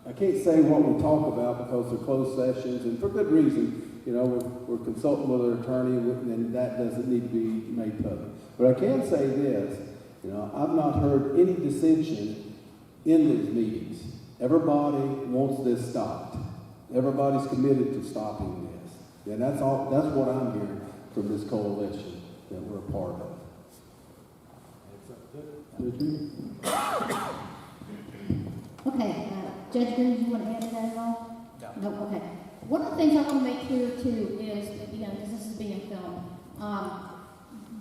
I can't say what we talk about because they're closed sessions, and for good reason. We're consulting with our attorney, and that doesn't need to be made public. But I can say this, I've not heard any dissension in these meetings. Everybody wants this stopped. Everybody's committed to stopping this. And that's what I'm hearing from this coalition that we're a part of. Okay, Judge Green, do you want to add to that at all? No. No, okay. One of the things I want to make clear too is, because this is being filmed,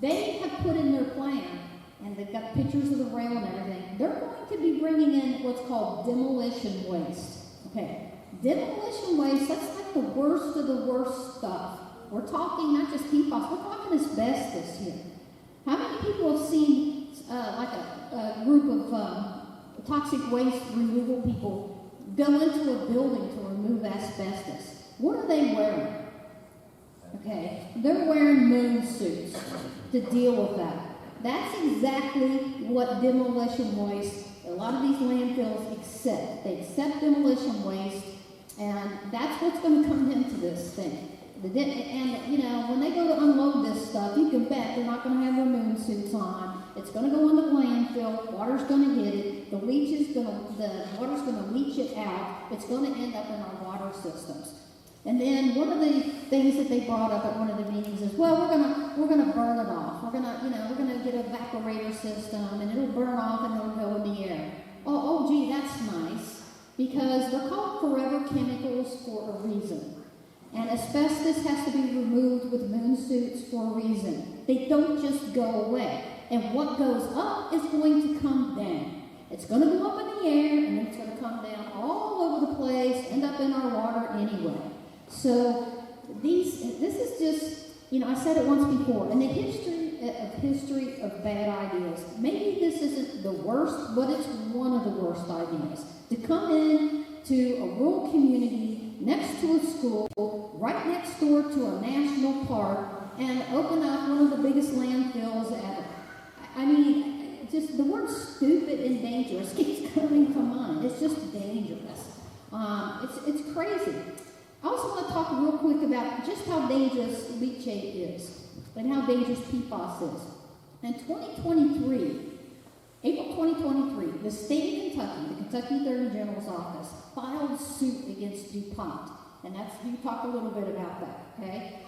they have put in their plan, and they've got pictures of the rail and everything. They're going to be bringing in what's called demolition waste. Okay, demolition waste, that's like the worst of the worst stuff. We're talking not just PFAS, we're talking asbestos here. How many people have seen like a group of toxic waste removal people go into a building to remove asbestos? What are they wearing? Okay, they're wearing moon suits to deal with that. That's exactly what demolition waste, a lot of these landfills accept. They accept demolition waste, and that's what's going to come into this thing. And, when they go to unload this stuff, you can bet they're not going to have their moon suits on. It's going to go into the landfill. Water's going to hit it. The water's going to leach it out. It's going to end up in our water systems. And then one of the things that they brought up at one of the meetings is, well, we're gonna burn it off. We're gonna get an evaporator system, and it'll burn off and it'll go in the air. Oh, gee, that's nice, because they're called forever chemicals for a reason. And asbestos has to be removed with moon suits for a reason. They don't just go away. And what goes up is going to come down. It's going to go up in the air, and then it's going to come down all over the place, end up in our water anyway. So this is just, I said it once before, in the history of bad ideas, maybe this isn't the worst, but it's one of the worst ideas. To come in to a rural community next to a school, right next door to a national park, and open up one of the biggest landfills ever. I mean, just the word stupid and dangerous keeps coming to mind. It's just dangerous. It's crazy. I also want to talk real quick about just how dangerous leachate is and how dangerous PFAS is. In 2023, April 2023, the state of Kentucky, the Kentucky Attorney General's office, filed suit against DuPont. And you talked a little bit about that, okay?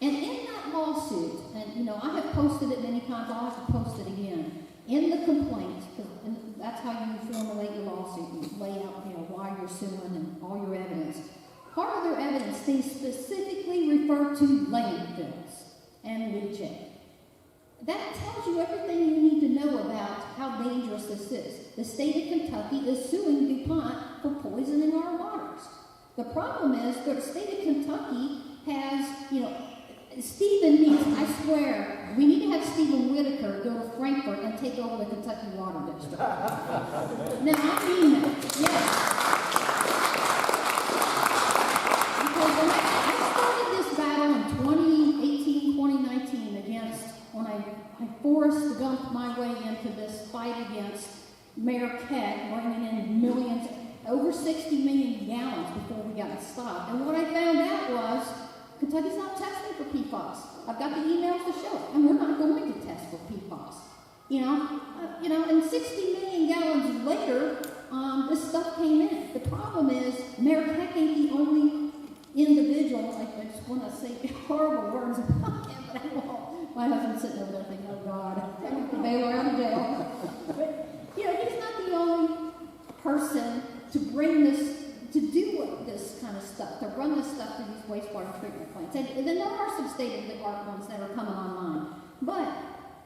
And in that lawsuit, and I have posted it many times, I'll have to post it again, in the complaint, and that's how you formulate your lawsuit, you lay out, why you're suing and all your evidence. Part of their evidence, they specifically refer to landfills and leachate. That tells you everything you need to know about how dangerous this is. The state of Kentucky is suing DuPont for poisoning our waters. The problem is the state of Kentucky has, Stephen needs, I swear, we need to have Stephen Whitaker go to Frankfurt and take over the Kentucky Water District. Now, I mean that, yes. Because when I started this battle in 2018, 2019 against, when I forced gumped my way into this fight against Mayor Keck, bringing in millions, over 60 million gallons before we got stopped. And what I found out was Kentucky's not testing for PFAS. I've got the emails to show it, and we're not going to test for PFAS. And 60 million gallons later, this stuff came in. The problem is Mayor Keck ain't the only individual. I just want to say horrible words about him, but I won't. My husband's sitting over there thinking, oh God, I don't have to bail her out of jail. But, he's not the only person to bring this, to do this kind of stuff, to run this stuff through these wastewater treatment plants. And then there are some state-of-the-art ones that are coming online. But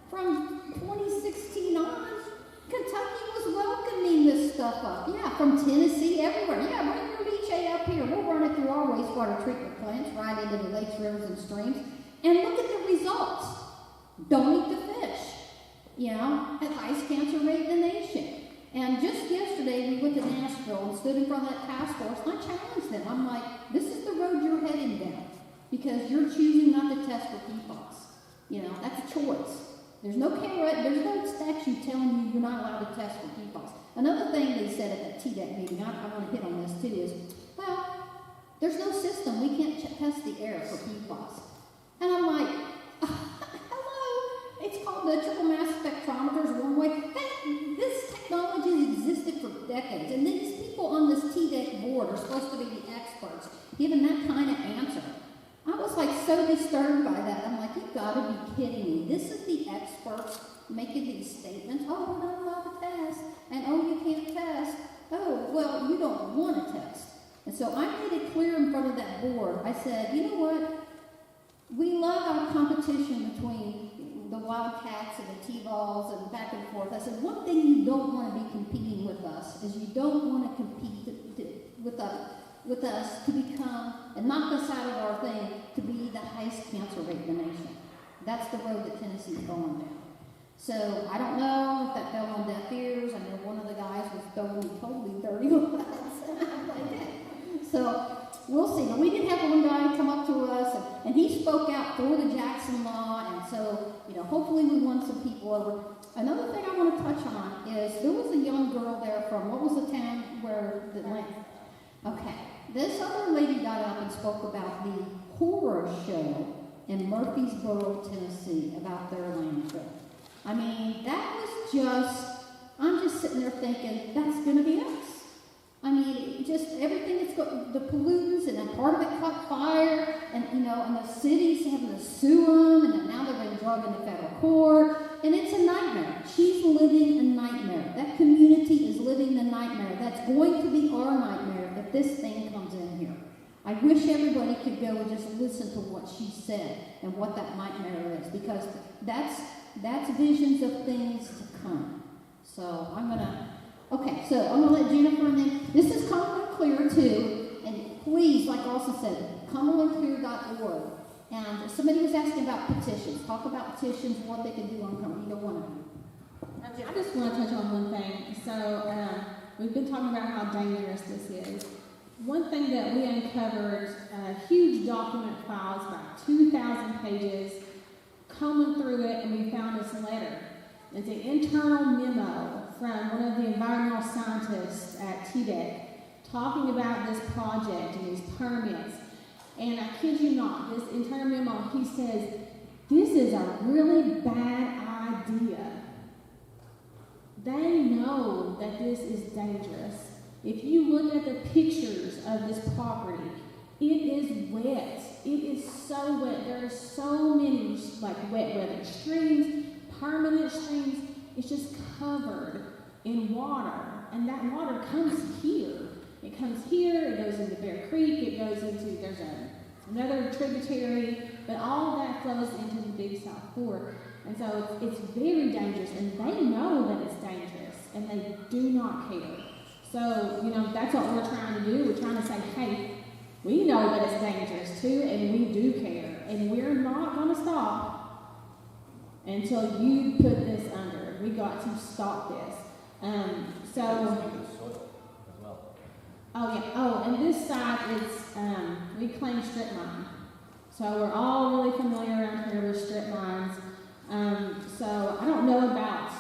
from 2016 on, Kentucky was welcoming this stuff up. Yeah, from Tennessee, everywhere. Yeah, bring your leachate up here. We'll run it through our wastewater treatment plants, right into the lakes, rivers, and streams. And look at the results. Don't eat the fish. At highest cancer rate in the nation. And just yesterday, we went to Nashville and stood in front of that task force, and I challenged them. I'm like, this is the road you're heading down, because you're choosing not to test for PFAS. That's a choice. There's no statute telling you you're not allowed to test for PFAS. Another thing they said at that TDEC meeting, I want to hit on this too, is, there's no system. We can't test the air for PFAS. And I'm like, hello, it's called the triple mass spectrometers one way. This technology has existed for decades, and these people on this TDEC board are supposed to be the experts, giving that kind of answer. I was so disturbed by that. I'm like, you've got to be kidding me. This is the experts making these statements. Oh, we're not allowed to test, and oh, you can't test. Oh, well, you don't want to test. And so I made it clear in front of that board. I said, you know what? We love our competition between the Wildcats and the T-balls and back and forth. I said, one thing you don't want to be competing with us is you don't want to compete with us to become, and knock us out of our thing, to be the highest cancer rate in the nation. That's the road that Tennessee's going down. So I don't know if that fell on deaf ears. I know one of the guys was throwing me totally dirty with us. So we'll see. But we did have one guy come up to us, and he spoke out for the Jackson Law, and so, hopefully we won some people over. Another thing I want to touch on is there was a young girl there from, what was the town where the land? Okay. This other lady got up and spoke about the horror show in Murfreesboro, Tennessee, about their landfill. I mean, that was just, I'm just sitting there thinking, that's going to be us. I mean, just everything that's got the pollutants, and then part of it caught fire, and and the city's having to sue them, and now they're being dragged into federal court, and it's a nightmare. She's living a nightmare. That community is living the nightmare. That's going to be our nightmare if this thing comes in here. I wish everybody could go and just listen to what she said and what that nightmare is, because that's visions of things to come. So I'm going to let Jennifer, and then this is Cumberland Clear too, and please, like Austin said, cumberlandclear.org. And somebody was asking about petitions. Talk about petitions, what they can do on Cumberland. Either one of them. I just want to touch on one thing. So we've been talking about how dangerous this is. One thing that we uncovered, huge document files, about 2,000 pages, combing through it, and we found this letter. It's an internal memo from one of the environmental scientists at TDEC talking about this project and these permits. And I kid you not, this internal memo, he says, this is a really bad idea. They know that this is dangerous. If you look at the pictures of this property, it is wet. It is so wet. There are so many like wet weather streams, permanent streams. It's just covered in water. And that water comes here. It comes here, it goes into Bear Creek, it goes into, there's another tributary, but all of that flows into the Big South Fork. And so it's very dangerous, and they know that it's dangerous, and they do not care. So, that's what we're trying to do. We're trying to say, hey, we know that it's dangerous too, and we do care, and we're not going to stop until you put this under. We got to stop this. And this site is reclaimed strip mine. So we're all really familiar around here with strip mines. So I don't know about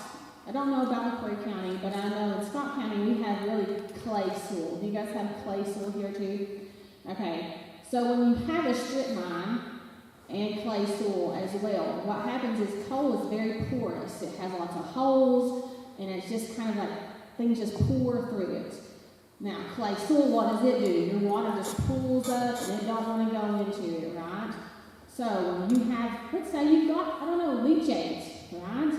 McCoy County, but I know in Scott County we have really clay soil. Do you guys have clay soil here too? Okay. So when you have a strip mine and clay soil as well, what happens is coal is very porous. It has lots of holes, and it's just kind of like things just pour through it. Now, clay soil, what does it do? Your water just pools up and it don't want to go into it, right? So when you have, let's say you've got, leachate, right?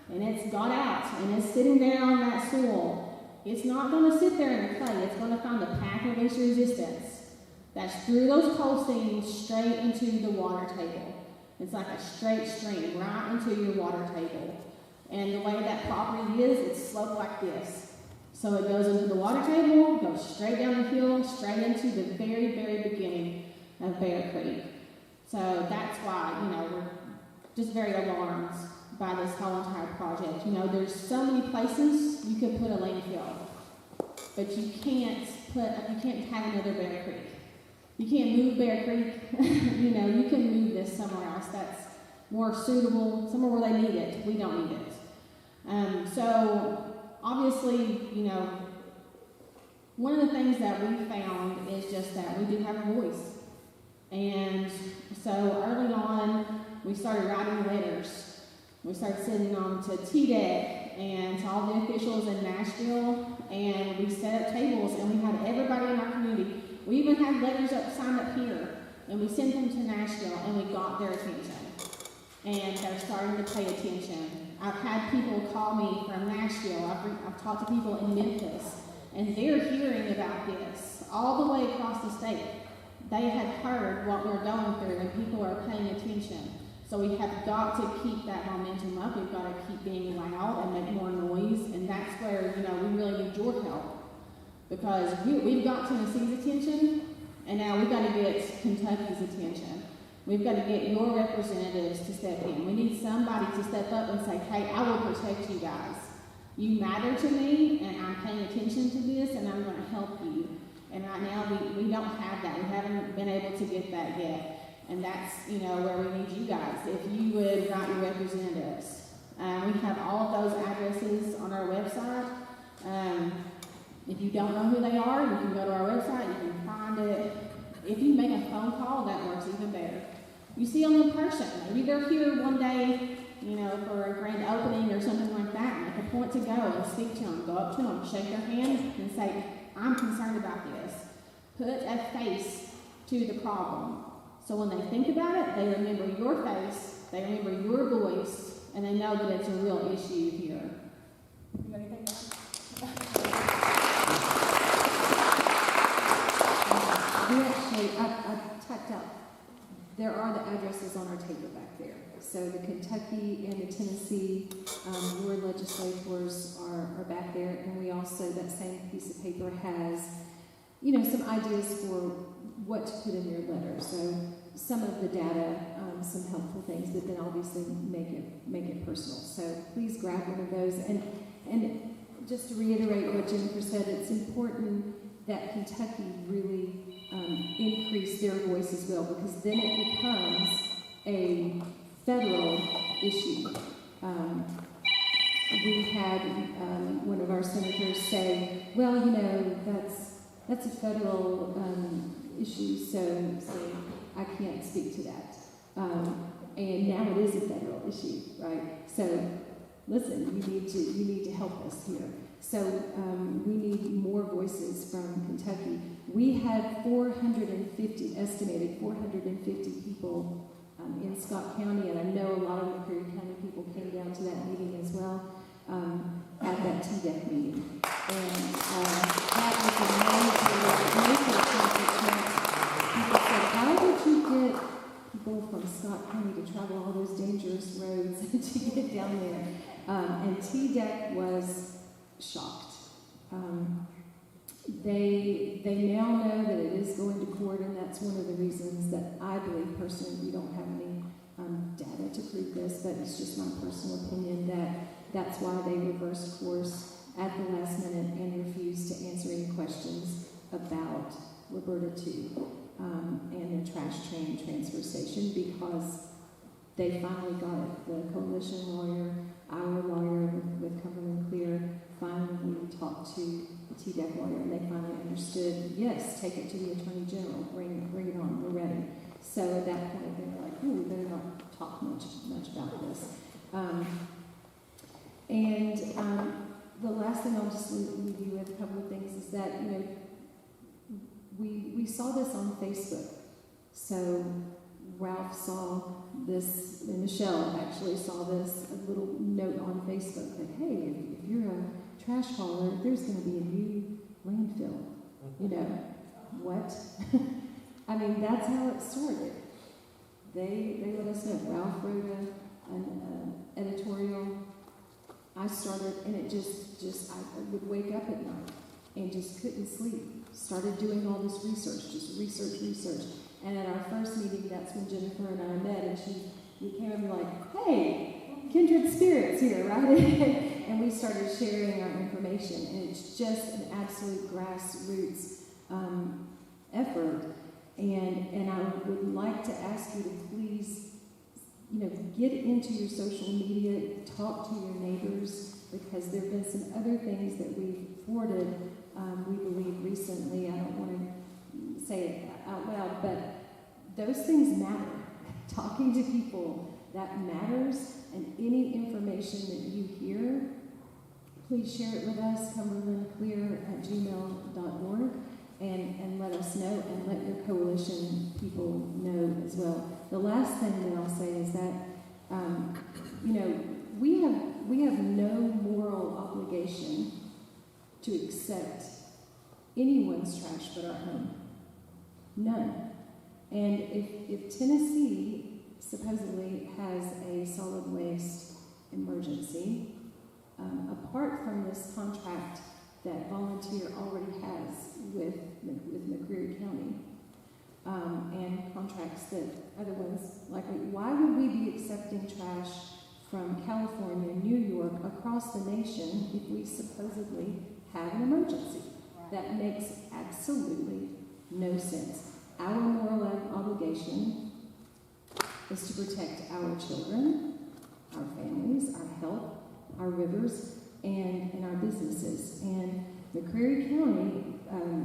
And it's got out and it's sitting there on that soil. It's not going to sit there in the clay. It's going to find the path of least resistance. That's through those coal seams straight into the water table. It's like a straight stream right into your water table. And the way that property is, it's sloped like this. So it goes into the water table, goes straight down the hill, straight into the very, very beginning of Bear Creek. So that's why, we're just very alarmed by this whole entire project. There's so many places you could put a landfill, but you can't have another Bear Creek. You can't move Bear Creek. You can move this somewhere else that's more suitable, somewhere where they need it. We don't need it. So obviously, one of the things that we found is just that we do have a voice. And so early on, we started writing letters. We started sending them to TDEC and to all the officials in Nashville, and we set up tables, and we had everybody in our community. We even had letters signed up here, and we sent them to Nashville, and we got their attention. And they're starting to pay attention. I've had people call me from Nashville. I've talked to people in Memphis, and they're hearing about this all the way across the state. They have heard what we're going through, and people are paying attention. So we have got to keep that momentum up. We've got to keep being loud and make more noise, and that's where, we really need your help. Because we've got Tennessee's attention, and now we've got to get Kentucky's attention. We've got to get your representatives to step in. We need somebody to step up and say, hey, I will protect you guys. You matter to me, and I'm paying attention to this, and I'm going to help you. And right now, we don't have that. We haven't been able to get that yet. And that's, where we need you guys. If you would write your representatives. We have all of those addresses on our website. If you don't know who they are, you can go to our website, you can find it. If you make a phone call, that works even better. You see them in person. Maybe they're here one day, for a grand opening or something like that. Make a point to go and speak to them. Go up to them, shake their hand, and say, I'm concerned about this. Put a face to the problem. So when they think about it, they remember your face, they remember your voice, and they know that it's a real issue here. You got anything else? We actually, I typed out, there are the addresses on our table back there. So the Kentucky and the Tennessee board legislators are back there, and we also, that same piece of paper has, some ideas for what to put in your letter. So some of the data, some helpful things, but then obviously make it personal. So please grab one of those. And just to reiterate what Jennifer said, it's important that Kentucky really increase their voice as well, because then it becomes a federal issue. We had one of our senators say, well, that's a federal issue, so can't speak to that. And now it is a federal issue, right? So, listen, you need to help us here. So we need more voices from Kentucky. We had 450, estimated 450 people in Scott County, and I know a lot of McCreary County people came down to that meeting as well, at that TDEC meeting. And that was a major accomplishment. People said, how did you get people from Scott County to travel all those dangerous roads to get down there? And TDEC was shocked. They now know that it is going to court, and that's one of the reasons that I believe personally, we don't have any data to prove this, but it's just my personal opinion that's why they reversed course at the last minute and refused to answer any questions about Roberta II and the trash train transfer station, because they finally got it. The coalition lawyer, our lawyer with Cumberland Clear, finally talked to the TDEC lawyer, and they finally understood, yes, take it to the Attorney General, bring it on, we're ready. So at that point, they were like, ooh, we better not talk much about this. The last thing I'll just leave you with, a couple of things, is that, you know, we saw this on Facebook. So Ralph saw this, and Michelle actually saw this, a little note on Facebook that, hey, if you're a trash hauler, there's going to be a new landfill. You know, what? I mean, that's how it started. They let us know. Ralph wrote an editorial. I started, and it just I would wake up at night and just couldn't sleep. Started doing all this research, just research. And at our first meeting, that's when Jennifer and I met, and we came and were like, hey, kindred spirits here, right? And we started sharing our information, and it's just an absolute grassroots effort. And I would like to ask you to please, you know, get into your social media, talk to your neighbors, because there have been some other things that we've thwarted, we believe, recently. I don't want to say it out loud, but those things matter. Talking to people, that matters, and any information that you hear, please share it with us, cumberlandclear@gmail.org, and let us know, and let your coalition people know as well. The last thing that I'll say is that, you know, we have no moral obligation to accept anyone's trash but our own. None. And if Tennessee supposedly has a solid waste emergency, apart from this contract that Volunteer already has with McCreary County, and contracts that other ones, why would we be accepting trash from California, New York, across the nation if we supposedly have an emergency? That makes absolutely no sense. Our moral obligation is to protect our children, our families, our health, our rivers, and our businesses. And McCreary County,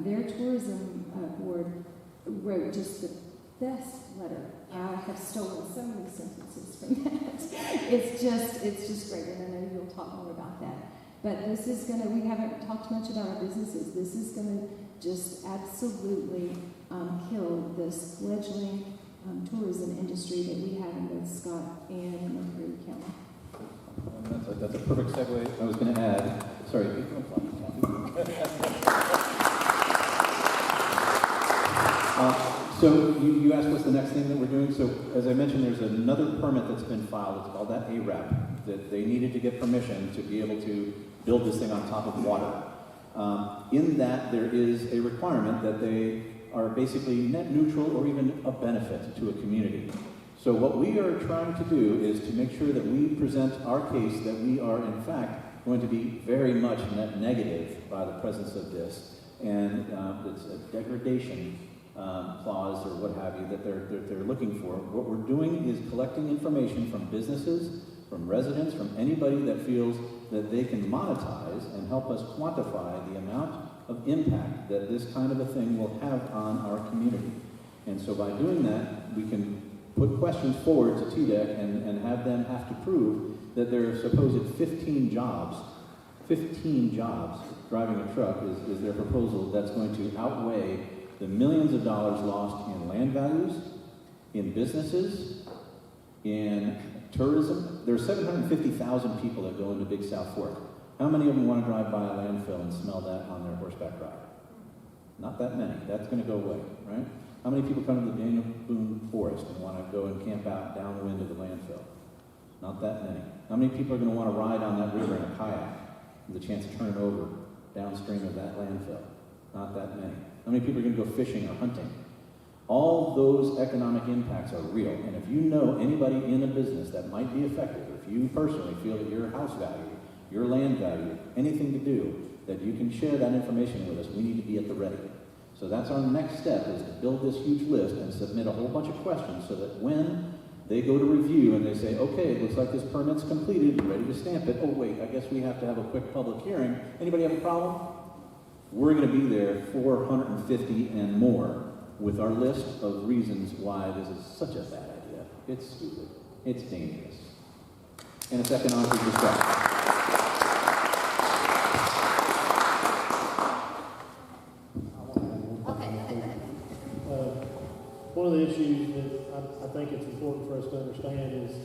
their tourism board wrote just the best letter. I have stolen so many sentences from that. It's just great, and I know you'll talk more about that. But this is we haven't talked much about our businesses. This is gonna just absolutely kill this fledgling tourism industry that we have in both Scott and McCreary County. That's a perfect segue. I was going to add, sorry, so you asked what's the next thing that we're doing. So as I mentioned, there's another permit that's been filed. It's called that ARAP, that they needed to get permission to be able to build this thing on top of water. In that, there is a requirement that they are basically net neutral or even a benefit to a community. So what we are trying to do is to make sure that we present our case that we are in fact going to be very much net negative by the presence of this, and it's a degradation clause or what have you that they're looking for. What we're doing is collecting information from businesses, from residents, from anybody that feels that they can monetize and help us quantify the amount of impact that this kind of a thing will have on our community. And so by doing that, we can put questions forward to TDEC and have them have to prove that their supposed 15 jobs driving a truck is their proposal that's going to outweigh the millions of dollars lost in land values, in businesses, in tourism. There are 750,000 people that go into Big South Fork. How many of them want to drive by a landfill and smell that on their horseback ride? Not that many. That's going to go away, right? How many people come to the Daniel Boone Forest and want to go and camp out downwind of the landfill? Not that many. How many people are going to want to ride on that river in a kayak with a chance to turn it over downstream of that landfill? Not that many. How many people are going to go fishing or hunting? All those economic impacts are real. And if you know anybody in a business that might be affected, or if you personally feel that your house value, your land value, anything to do, that you can share that information with us, we need to be at the ready. So that's our next step, is to build this huge list and submit a whole bunch of questions so that when they go to review and they say, okay, it looks like this permit's completed, we're ready to stamp it. Oh wait, I guess we have to have a quick public hearing. Anybody have a problem? We're going to be there 450 and more with our list of reasons why this is such a bad idea. It's stupid. It's dangerous. And it's economically destructive. One of the issues that I think it's important for us to understand is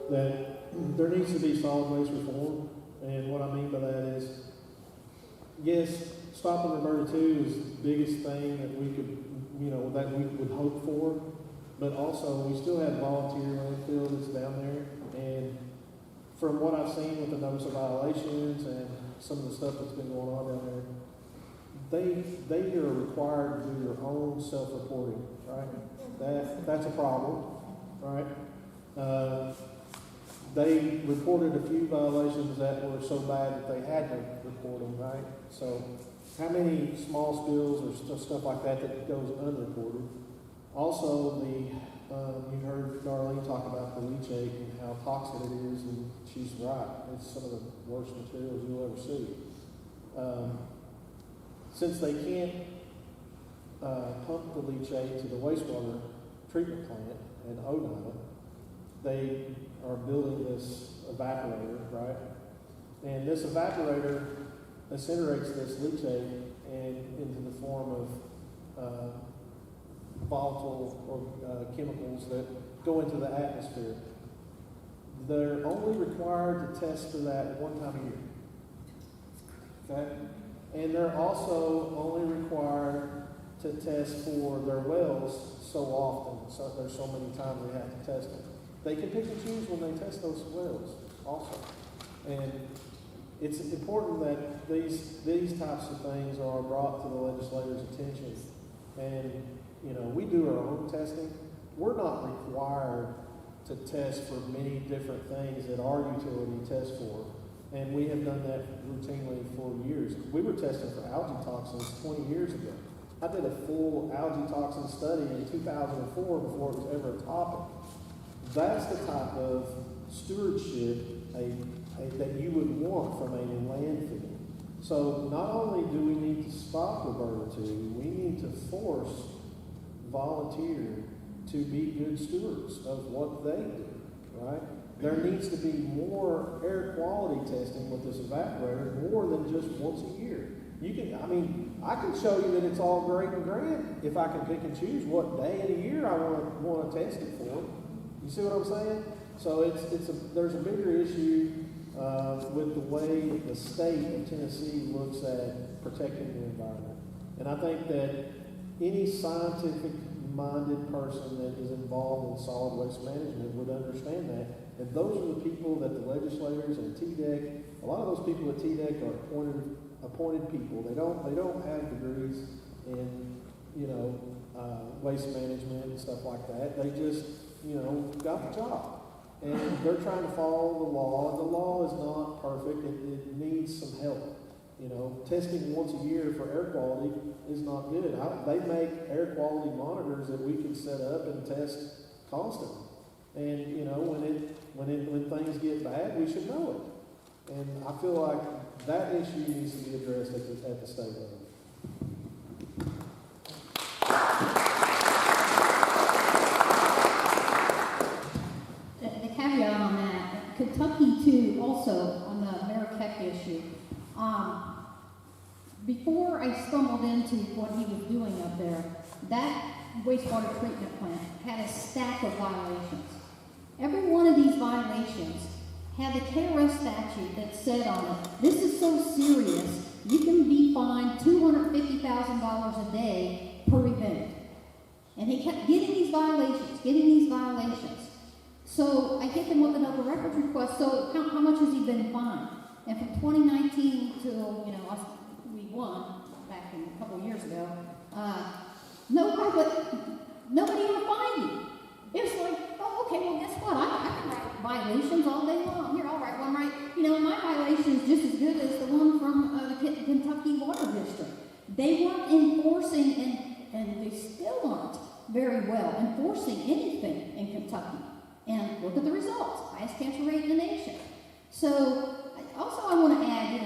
that there needs to be solid waste reform. And what I mean by that is, yes, stopping Roberta II is the biggest thing that we could, that we would hope for. But also, we still have volunteer landfill that's down there. And from what I've seen with the notice of violations and some of the stuff that's been going on down there, they are required to do their own self-reporting, right? That's a problem, right? They reported a few violations that were so bad that they had to report them, right? So how many small spills or stuff like that goes unreported? Also, you heard Darlene talk about the leachate and how toxic it is, and she's right. It's some of the worst materials you'll ever see. Since they can't pump the leachate to the wastewater treatment plant in ODOT, they are building this evaporator, right? And this evaporator incinerates this leachate into the form of volatile or chemicals that go into the atmosphere. They're only required to test for that one time a year. Okay? And they're also only required to test for their wells so often. So there's so many times they have to test them. They can pick and choose when they test those wells also. And it's important that these types of things are brought to the legislators' attention. And, we do our own testing. We're not required to test for many different things that our utility tests for. And we have done that routinely for years. We were testing for algae toxins 20 years ago. I did a full algae toxin study in 2004 before it was ever a topic. That's the type of stewardship that you would want from a landfill. So not only do we need to stop Roberta II, we need to force volunteers to be good stewards of what they do, right? There needs to be more air quality testing with this evaporator, more than just once a year. I can show you that it's all great and grand if I can pick and choose what day of the year I want to test it for. You see what I'm saying? So there's a bigger issue with the way the state of Tennessee looks at protecting the environment. And I think that any scientific-minded person that is involved in solid waste management would understand that. And those are the people that the legislators and TDEC, a lot of those people at TDEC are appointed people. They don't have degrees in, waste management and stuff like that. They just, got the job. And they're trying to follow the law. The law is not perfect. It needs some help. Testing once a year for air quality is not good. They make air quality monitors that we can set up and test constantly. And when things get bad, we should know it. And I feel like that issue needs to be addressed at the state level. before I stumbled into what he was doing up there, that wastewater treatment plant had a stack of violations. Every one of these violations had a KRS statute that said on it, this is so serious, you can be fined $250,000 a day per event. And he kept getting these violations. So I hit him with another records request, so how much has he been fined? And from 2019 till, we won back a couple of years ago, nobody ever fined him. It's like, oh, okay, well, guess what? I can write violations all day long. Here, I'll write one right. My violation is just as good as the one from the Kentucky Water District. They weren't enforcing, and they still aren't very well enforcing anything in Kentucky. And look at the results, highest cancer rate in the nation. So, also I want to add,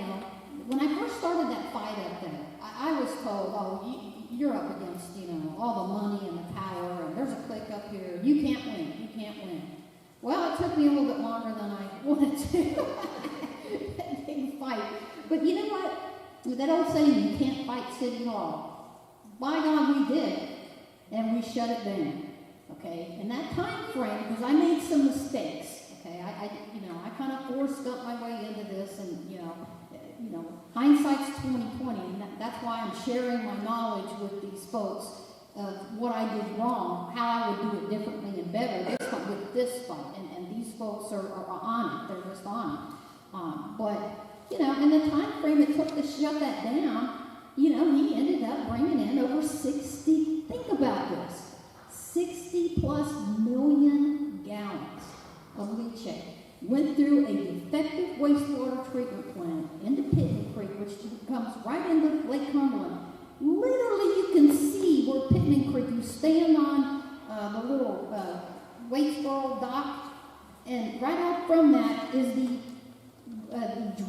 when I first started that fight up there, I was told, oh, you're up against, all the money and the power, and there's a clique up here. You can't win. Well, it took me a little bit longer than I wanted to. That big fight. But you know what? With that old saying, you can't fight City Hall. By God, we did. And we shut it down. Okay? In that time frame, because I made some mistakes. Okay? I kind of forced up my way into this, and, hindsight's 20/20, and that's why I'm sharing my knowledge with these folks of what I did wrong, how I would do it differently and better with this fight. And these folks are on it. They're just on it. But in the time frame it took to shut that down, he ended up bringing in over 60, think about this, 60+ million gallons of leachate. Went through a defective wastewater treatment plant into Pitney Creek, which comes right into Lake Cumberland. Literally, you can see where Pitney Creek, you stand on the little Waitsboro dock, and right out from that is the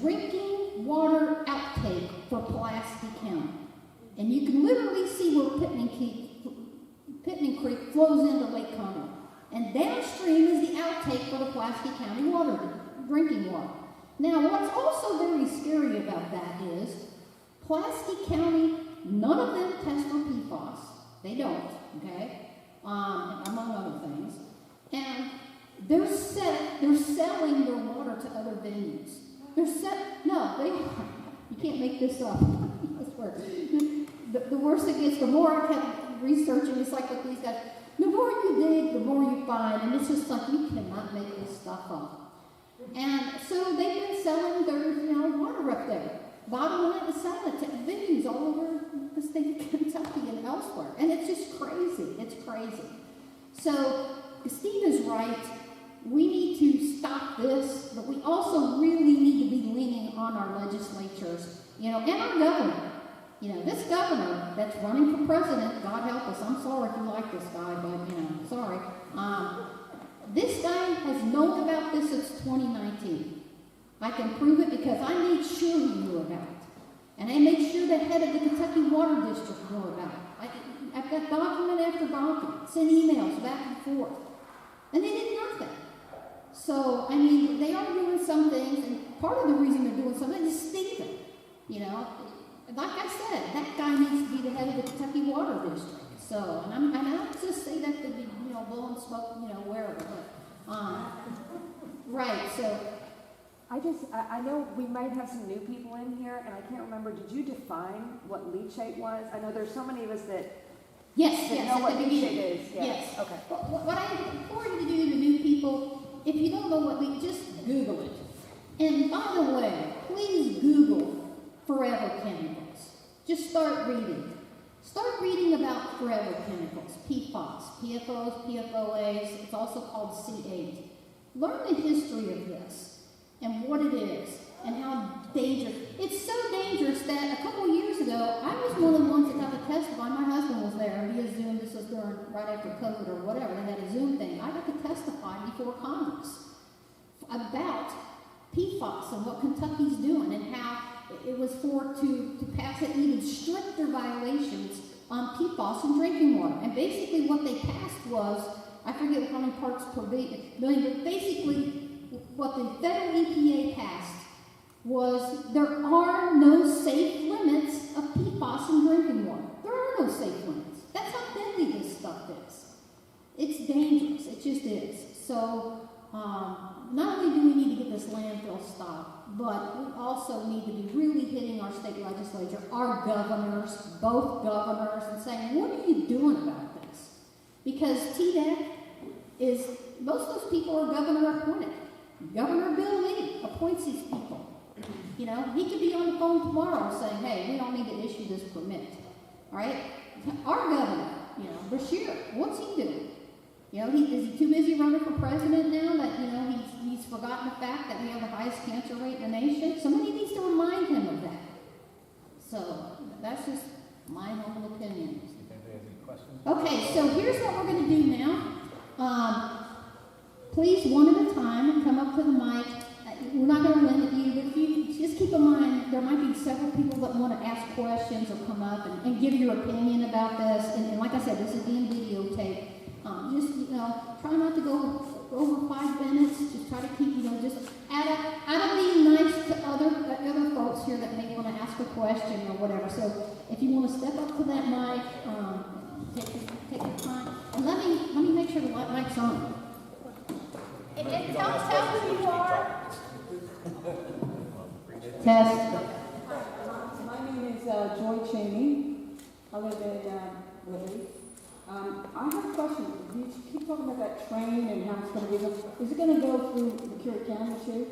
drinking water outtake for Pulaski County. And you can literally see where Pitney Creek flows into Lake Cumberland. And downstream is the outtake for the Pulaski County drinking water. Now, what's also very scary about that is Pulaski County, none of them test for PFAS. They don't, okay? Among other things. And they're selling their water to other venues. You can't make this up. I swear. The worse it gets, the more I kept researching, it's like with these guys, the more you dig, the more you find, and it's just like, you cannot make this stuff up. And so they've been selling their, water up there. Bottling it and selling it to venues all over the state of Kentucky and elsewhere. And it's just crazy. It's crazy. So Steve is right. We need to stop this, but we also really need to be leaning on our legislatures, and our governor. This governor that's running for president, God help us, I'm sorry if you like this guy, but, sorry. This guy has known about this since 2019. I can prove it because I made sure he knew about it. And I made sure the head of the Kentucky Water District knew about it. I've got document after document, sent emails back and forth. And they did nothing. So, they are doing some things, and part of the reason they're doing something is Stephen. Like I said, that guy needs to be the head of the Kentucky Water District. So, and I don't just say that to be, blowing smoke, wherever. But, right, so. I know we might have some new people in here, and I can't remember, did you define what leachate was? I know there's so many of us that Yes, know what leachate is. Yes. Okay. What I implore you to do to new people, if you don't know what just Google it. And by the way, please Google forever chemicals. Just start reading. Start reading about forever chemicals, PFAS, PFOs, PFOAs. It's also called C8. Learn the history of this and what it is and how dangerous. It's so dangerous that a couple of years ago, I was one of the ones that got to testify. My husband was there via Zoom. This was right after COVID or whatever. They had a Zoom thing. I got to testify before Congress about PFAS and what Kentucky's doing and how it was to pass an even stricter violations on PFAS in drinking water. And basically what they passed was, I forget how many parts per billion, but basically what the federal EPA passed was there are no safe limits of PFAS in drinking water. There are no safe limits. That's how deadly this stuff is. It's dangerous. It just is. So, not only do we need to get this landfill stopped, but we also need to be really hitting our state legislature, our governors, both governors, and saying, what are you doing about this? Because TDEC is, most of those people are governor appointed. Governor Bill Lee appoints these people. You know, he could be on the phone tomorrow saying, hey, we don't need to issue this permit. All right? Our governor, you know, Bashir, what's he doing? You know, is he too busy running for president now that, you know, he's forgotten the fact that we have the highest cancer rate in the nation? Somebody needs to remind him of that. So, that's just my humble opinion. Okay, so here's what we're going to do now. Please, one at a time, come up to the mic. We're not going to limit you, but if you just keep in mind, there might be several people that want to ask questions or come up and give your opinion about this. And like I said, this is being videotaped. Just, you know, try not to go over 5 minutes. Just try to keep, you know, just out of being nice to other folks here that may want to ask a question or whatever. So if you want to step up to that mic, take your time. And let me make sure the mic's on. And tell who you are. Test. My name is Joy Cheney. I live in Liberty. I have a question. You keep talking about that train and how it's going to be. Is it going to go through McCure County too?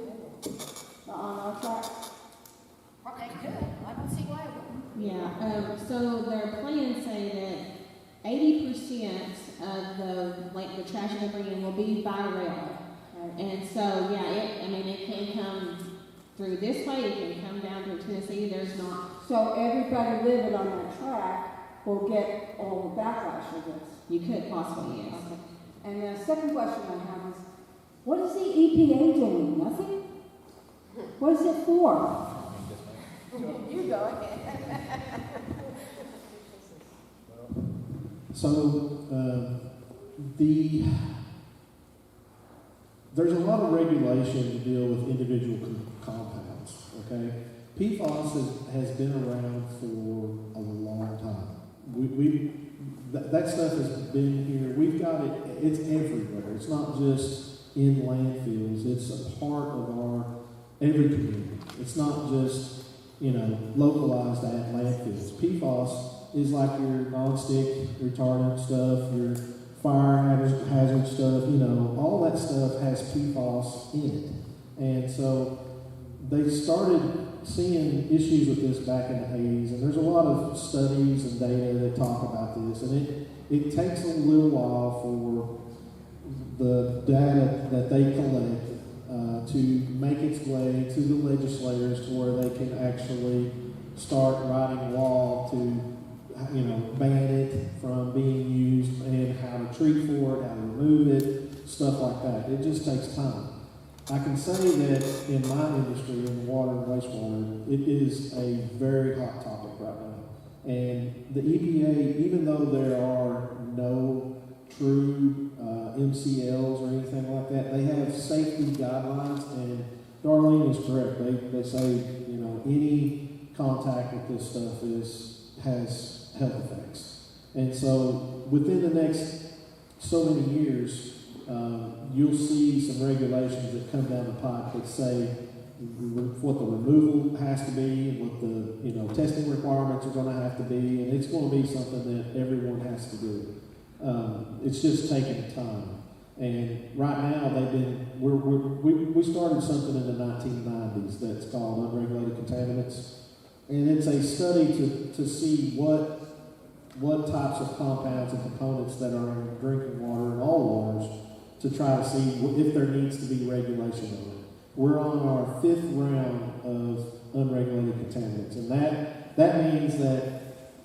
On our track? Okay, good. I don't see why it wouldn't. Yeah, so their plans say that 80% of the trash and debris will be by rail. Right. And so, yeah, it can come through this way, it can come down through Tennessee, there's not. So everybody living on that track will get all the backlash of this? You could possibly, yes. Okay. And the second question I have is, what is the EPA doing? Nothing? What is it for? You go ahead. So, there's a lot of regulation to deal with individual compounds, okay? PFAS has been around for a long time. That stuff has been here. We've got it, it's everywhere. It's not just in landfills. It's a part of every community. It's not just, you know, localized at landfills. PFAS is like your non-stick retardant stuff, your fire hazard stuff, you know, all that stuff has PFAS in it. And so they started seeing issues with this back in the 80s, and there's a lot of studies and data that talk about this, and it takes a little while for the data that they collect to make its way to the legislators to where they can actually start writing law to, you know, ban it from being used and how to treat for it, how to remove it, stuff like that. It just takes time. I can say that in my industry, in water and wastewater, it is a very hot topic right now. And the EPA, even though there are no true MCLs or anything like that, they have safety guidelines, and Darlene is correct. They say, you know, any contact with this stuff has health effects. And so within the next so many years, you'll see some regulations that come down the pipe that say what the removal has to be, what the, you know, testing requirements are going to have to be, and it's going to be something that everyone has to do. It's just taking time. And right now, we started something in the 1990s that's called unregulated contaminants, and it's a study to see what types of compounds and components that are in drinking water and all waters, to try to see if there needs to be regulation of it. We're on our 5th round of unregulated contaminants, and that means that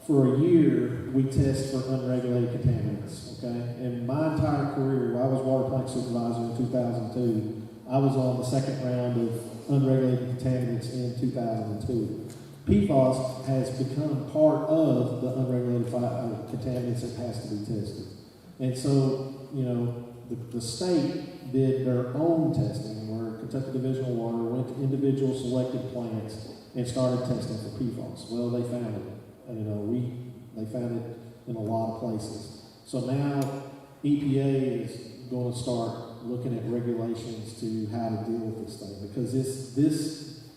for a year we test for unregulated contaminants, okay? And my entire career, I was water plant supervisor in 2002, I was on the 2nd round of unregulated contaminants in 2002. PFAS has become part of the unregulated contaminants that has to be tested. And so, you know, the state did their own testing where Kentucky Division of Water went to individual selected plants and started testing for PFAS. Well, they found it. They found it in a lot of places. So now EPA is going to start looking at regulations to how to deal with this thing, because this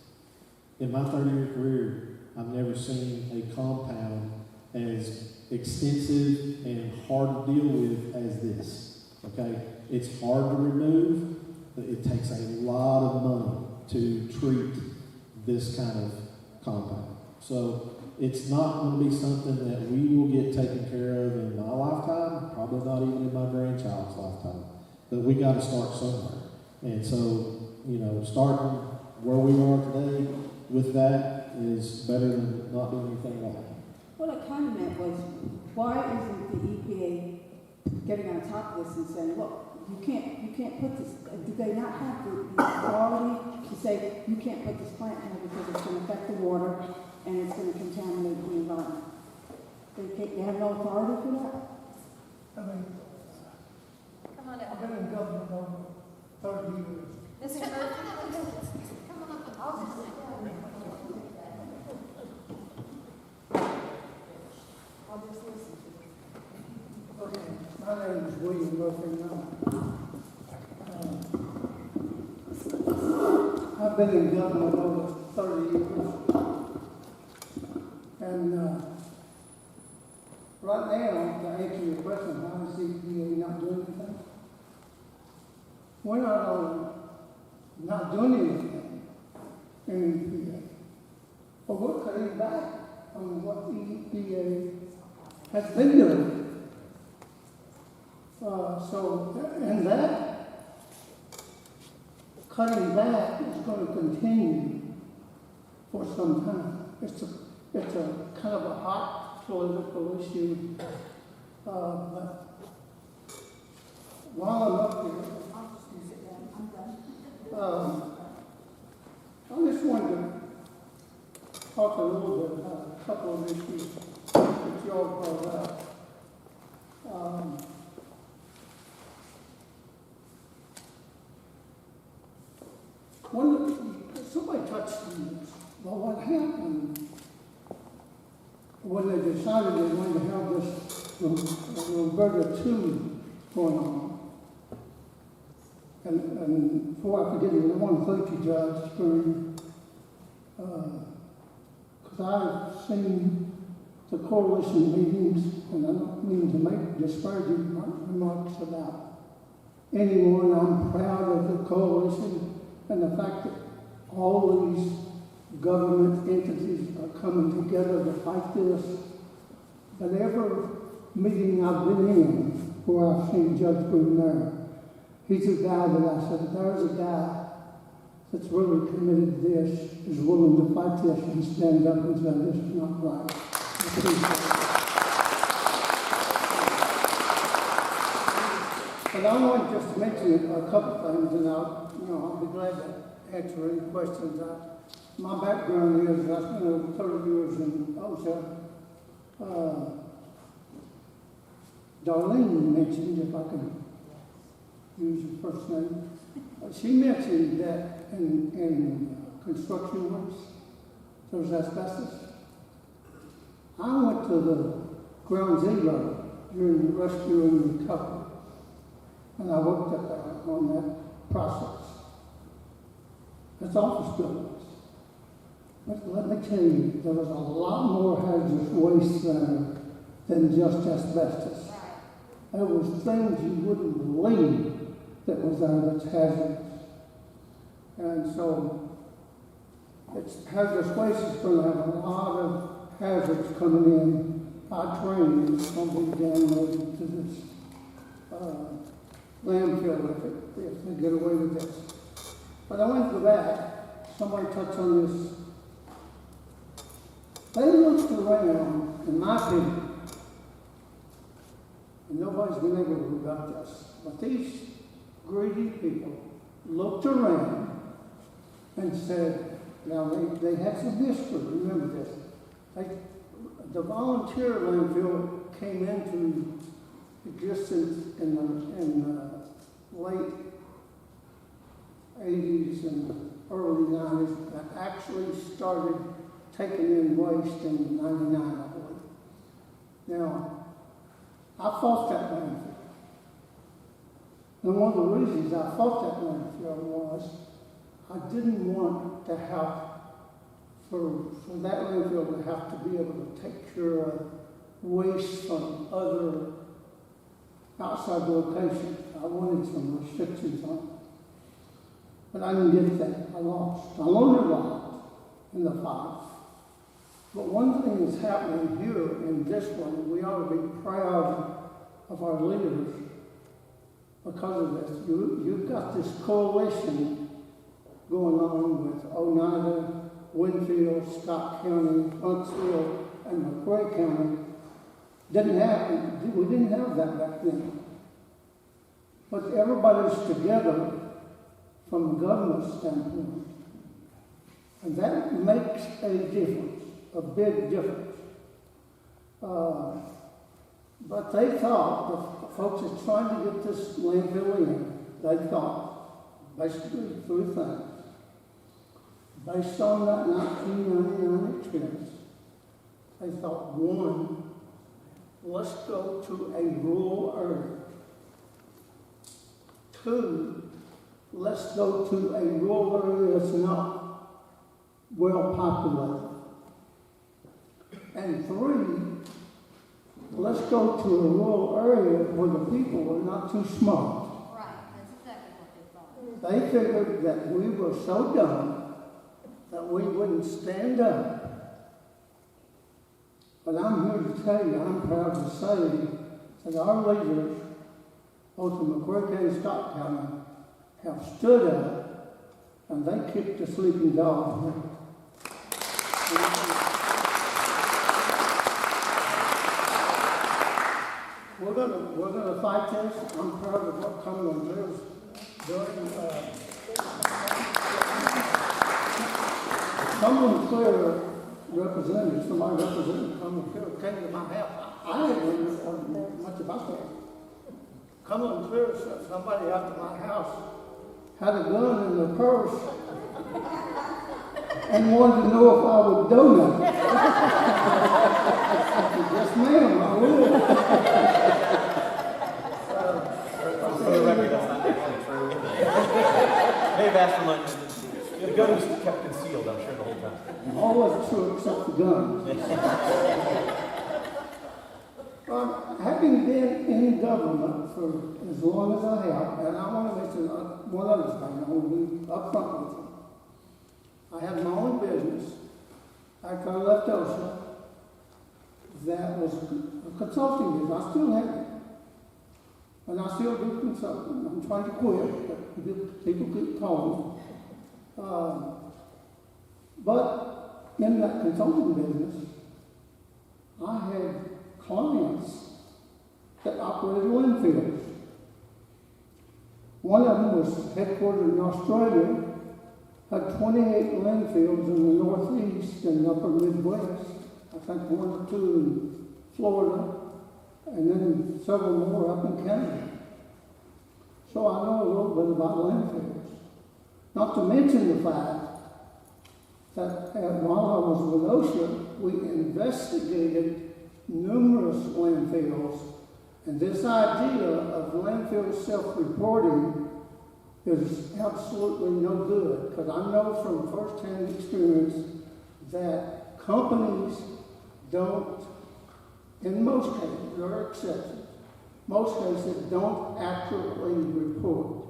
in my 30-year career, I've never seen a compound as extensive and hard to deal with as this. Okay, it's hard to remove. It takes a lot of money to treat this kind of compound. So it's not going to be something that we will get taken care of in my lifetime, probably not even in my grandchild's lifetime. But we got to start somewhere. And so, starting where we are today with that is better than not doing anything at all. What I kind of meant was, why isn't the EPA getting on top of this and saying, look, you can't put this, do they not have the authority to say, you can't put this plant in because it's going to affect the water and it's going to contaminate the environment? They have no authority for that? Come on up. I've been in government over 30 years. Mr. Murphy, come on up. I'll just sit down. I'll just listen to it. Okay, my name is William Murphy. I've been in government over 30 years. And right now, to answer your question, how is the EPA not doing anything? We're not only not doing anything in EPA, but we're cutting back on what the EPA has been doing. And that cutting back is going to continue for some time. It's a kind of a hot political issue, but while I'm up here, I just wanted to talk a little bit about a couple of issues that y'all brought up. Somebody touched on this. Well, what happened when they decided they wanted to have this Roberta II going on? And before I forget it, I want to thank you, Judge, because I've seen the coalition meetings, and I don't mean to make disparaging remarks about anyone. I'm proud of the coalition and the fact that all these government entities are coming together to fight this. But every meeting I've been in where I've seen Judge Bruner, he's a guy that I said, there's a guy that's really committed to this, is willing to fight this and stand up and say, this is not right. But I want just to mention a couple things, and I'll be glad to answer any questions. My background is I spent over 30 years in OSHA. Darlene mentioned, if I can use her first name, she mentioned that in construction works, there's asbestos. I went to the ground zero during the rescue and recovery, and I worked up there on that process. It's office buildings. But let me tell you, there was a lot more hazardous waste there than just asbestos. There was things you wouldn't believe that was there that's hazardous. And so, hazardous waste is going to have a lot of hazards coming in. Our train is going to be downloaded to this landfill if they get away with this. But I went to that. Somebody touched on this. They looked around, in my opinion, and nobody's been able to rebut this, but these greedy people looked around and said, now they had some history, remember this. The volunteer landfill came into existence in the late 80s and early 90s that actually started taking in waste in 99, I believe. Now, I fought that landfill. And one of the reasons I fought that landfill was I didn't want to have, for that landfill to have to be able to take care of waste from other outside locations. I wanted some restrictions on it. But I didn't get that. I lost. I learned a lot in the fight. But one thing that's happening here in this one, we ought to be proud of our leaders because of this. You've got this coalition going on with Oneida, Winfield, Scott County, Huntsville, and McRae County. We didn't have that back then. But everybody's together from a government standpoint. And that makes a difference, a big difference. But they thought, the folks that's trying to get this landfill in, they thought, basically three things. Based on that 1999 experience, they thought, one, let's go to a rural area. Two, let's go to a rural area that's not well populated. And three, let's go to a rural area where the people are not too smart. Right, that's exactly what they thought. They figured that we were so dumb that we wouldn't stand up. But I'm here to tell you, I'm proud to say that our leaders, both in McRae County and Scott County, have stood up and they kicked the sleeping dog. We're gonna fight this. I'm proud of what Cumberland is doing. Cumberland Clear representative, somebody representing Cumberland Clear came to my house. I didn't know much about that. Cumberland Clear said somebody after my house had a gun in their purse and wanted to know if I would donate. Yes, ma'am, I will. For the record, that's not actually true. They've asked for money. The gun was kept concealed, I'm sure, the whole time. All was true except the gun. Having been in government for as long as I have, and I want to mention one other thing, I want to be upfront with you. I had my own business after I left OSHA that was a consulting business. I still have it. And I still do consulting. I'm trying to quit, but people keep calling me. But in that consulting business, I had clients that operated landfills. One of them was headquartered in Australia, had 28 landfills in the Northeast and upper Midwest. I think one or two in Florida, and then several more up in Canada. So I know a little bit about landfills. Not to mention the fact that while I was with OSHA, we investigated numerous landfills, and this idea of landfill self-reporting is absolutely no good, because I know from first-hand experience that companies don't, in most cases, there are exceptions, most cases don't accurately report.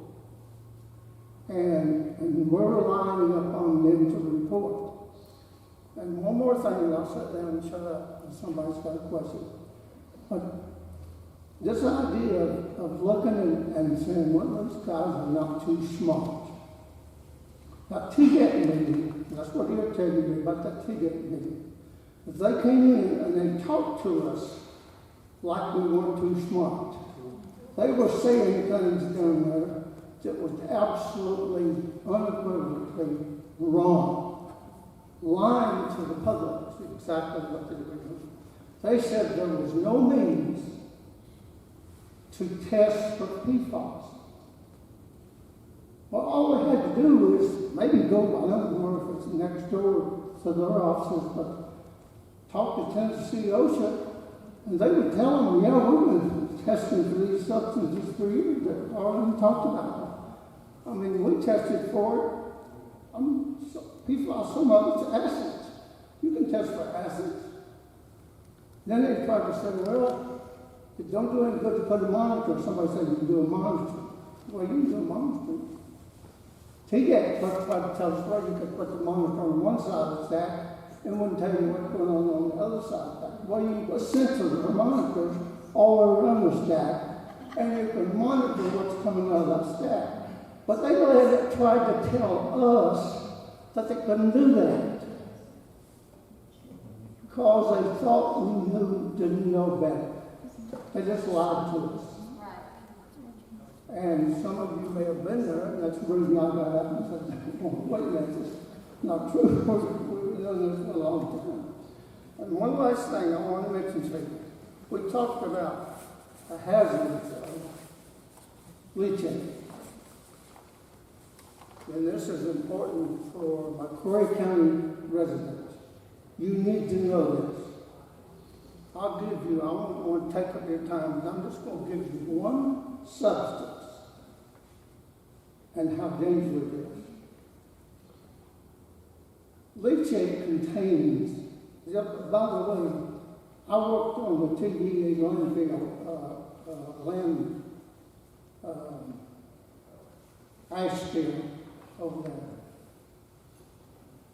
And we're relying upon them to report. And one more thing, and I'll sit down and shut up if somebody's got a question. But this idea of looking and saying, well, those guys are not too smart. That T-Get meeting, that's what irritated me about that T-Get meeting. If they came in and they talked to us like we weren't too smart, they were saying things down there that was absolutely, unequivocally wrong. Lying to the public is exactly what they were doing. They said there was no means to test for PFAS. Well, all we had to do is maybe go, I don't know if it's next door to their offices, but talk to Tennessee OSHA, and they would tell them, yeah, we've been testing for these substances for years that already talked about. I mean, we tested for it. People are so much acids. You can test for acids. Then they tried to say, well, it don't do any good to put a monitor. Somebody said you can do a monitor. Well, you can do a monitor. TGAT tried to tell us, well, you could put the monitor on one side of the stack and wouldn't tell you what's going on the other side of that. Well, you can put sensors or monitors all around the stack, and you can monitor what's coming out of that stack. But they tried to tell us that they couldn't do that because they thought we didn't know better. They just lied to us. Right. And some of you may have been there, and that's the reason I got up and said, oh, wait a minute, this is not true. We've been doing this for a long time. And one last thing I want to mention to you. We talked about a hazard of leachate. And this is important for my Corey County residents. You need to know this. I'll give you, I don't want to take up your time, but I'm just going to give you one substance and how dangerous it is. Leachate contains, by the way, I worked on the TVA landfill, land ash spill over there.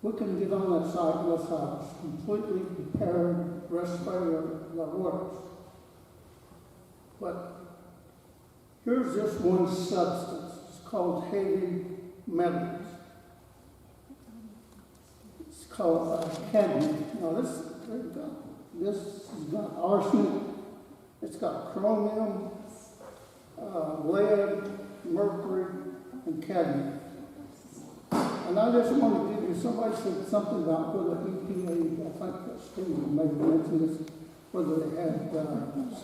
We can get on that site unless I was completely prepared, respirator that works. But here's just one substance. It's called heavy metals. It's called cadmium. Now this has got arsenic. It's got chromium, lead, mercury, and cadmium. And I just want to give you, somebody said something about whether EPA, I think that Steve may have mentioned this, whether they had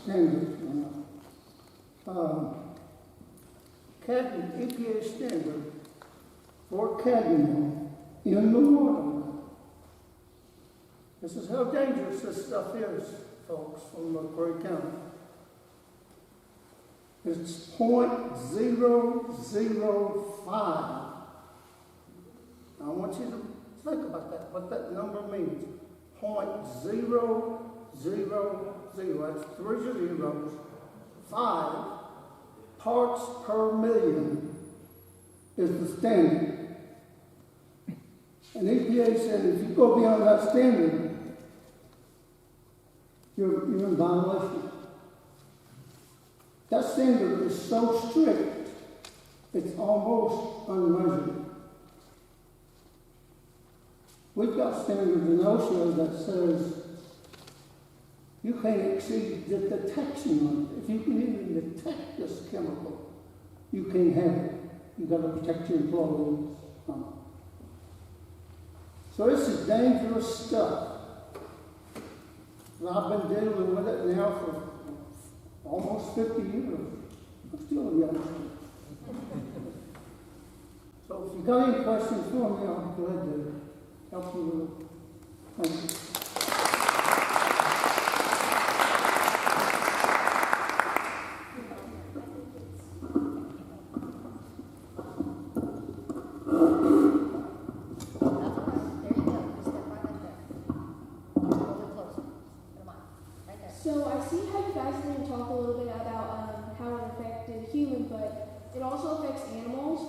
standards or not. Cadmium, EPA standard for cadmium in the water. This is how dangerous this stuff is, folks, from McCray County. It's 0.005. I want you to think about that, what that number means. 0.000, that's 3 zeros, 5 parts per million is the standard. And EPA said if you go beyond that standard, you're in violation. That standard is so strict, it's almost unmeasurable. We've got standards in OSHA that says you can't exceed the detection limit. If you can even detect this chemical, you can't have it. You've got to protect your employees from it. So this is dangerous stuff. And I've been dealing with it now for almost 50 years. I'm still a young man. So if you've got any questions for me, I'll be glad to help you with it. Thank you. So I see how you guys didn't talk a little bit about how it affected humans, but it also affects animals.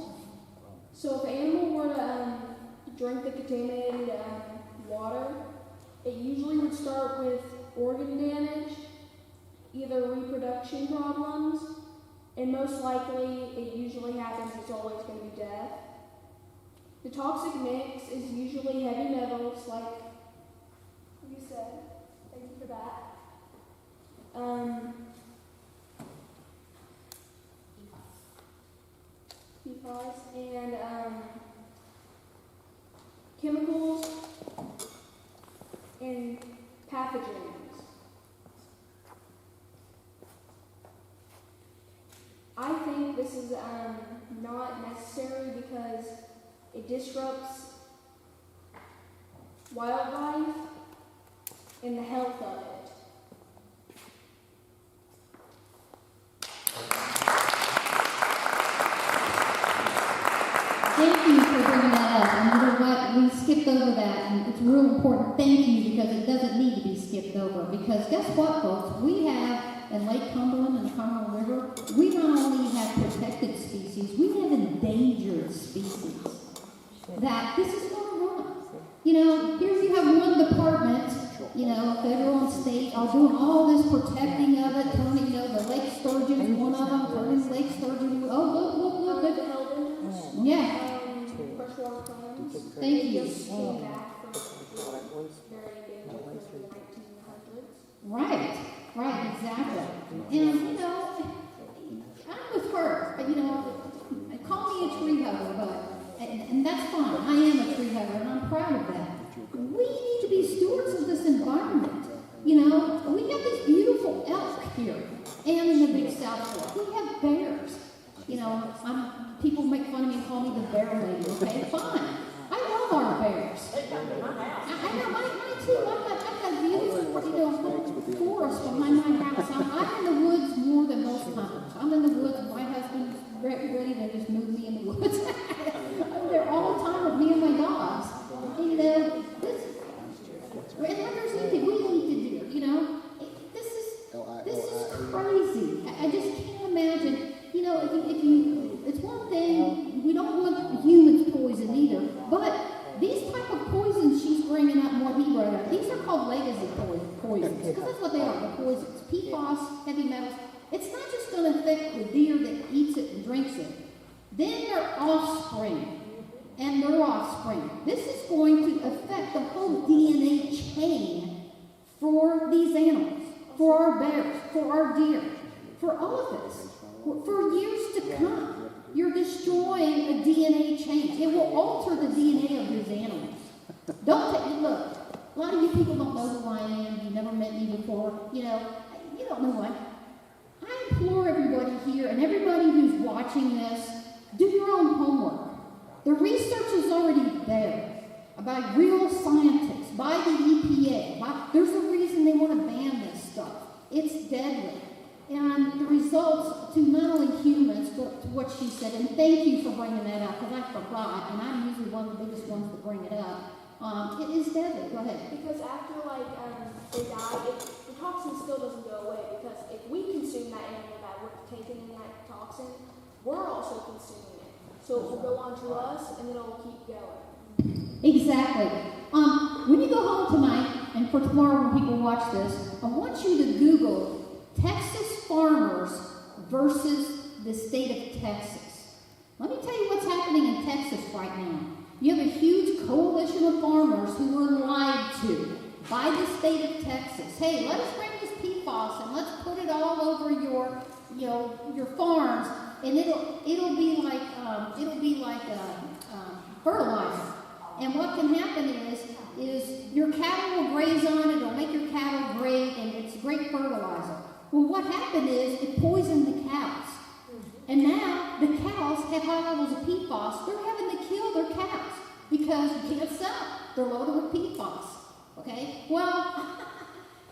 So if an animal were to drink the contaminated water, it usually would start with organ damage, either reproduction problems, and most likely it usually happens, it's always going to be death. The toxic mix is usually heavy metals like you said. Thank you for that. PFAS and chemicals and pathogens. I think this is not necessary because it disrupts wildlife and the health of it. Thank you for bringing that up. And you know what? We skipped over that, and it's real important. Thank you, because it doesn't need to be skipped over. Because guess what, folks? We have in Lake Cumberland and the Cumberland River, we not only have protected species, we have endangered species. That this is going on. You know, here you have one department, you know, federal and state, are doing all this protecting of it, turning, you know, the lake sturgeon, one of them, turning the lake sturgeon. Oh, look, good. Yeah. Freshwater clams. Thank you. Just came back from very endangered in the 1900s. Right, exactly. And, you know, I'm with her, but, you know, call me a tree hugger, but, and that's fine. I am a tree hugger, and I'm proud of that. We need to be stewards of this environment. You know, we have this beautiful elk here, and in the Big South Fork. We have bears. You know, people make fun of me and call me the bear lady, okay? Fine. I love our bears. I know, mine too. I've got a beautiful, you know, forest behind my house. I'm in the woods more than most hunters. I'm in the woods. My husband's ready to just move me in the woods. I'm there all the time with me and my dogs. And, you know, and hunters need to, we need to do, you know. This is crazy. I just can't imagine. You know, if you, it's one thing, we don't want humans poison either, but these type of poisons she's bringing up and what he brought up, these are called legacy poisons, because that's what they are, the poisons, PFAS, heavy metals. It's not just going to affect the deer that eats it and drinks it, then their offspring and their offspring. This is going to affect the whole DNA chain for these animals, for our bears, for our deer, for all of us. For years to come, you're destroying a DNA chain. It will alter the DNA of these animals. Look, a lot of you people don't know who I am. You've never met me before. You know, you don't know who I am. I implore everybody here and everybody who's watching this, do your own homework. The research is already there by real scientists, by the EPA. There's a reason they want to ban this stuff. It's deadly. And the results to not only humans, but to what she said, and thank you for bringing that up, because I forgot, and I'm usually one of the biggest ones to bring it up. It is deadly. Go ahead. Because after, they die, the toxin still doesn't go away, because if we consume that animal that we're taking in that toxin, we're also consuming it. So it will go on to us, and then it will keep going. Exactly. When you go home tonight, and for tomorrow when people watch this, I want you to Google Texas farmers versus the state of Texas. Let me tell you what's happening in Texas right now. You have a huge coalition of farmers who were lied to by the state of Texas. Hey, let us bring this PFAS and let's put it all over your farms, and it'll be like fertilizer. And what can happen is your cattle will graze on it. It'll make your cattle great, and it's great fertilizer. Well, what happened is it poisoned the cows. And now the cows have high levels of PFAS. They're having to kill their cows because you can't sell them. They're loaded with PFAS. Okay? Well,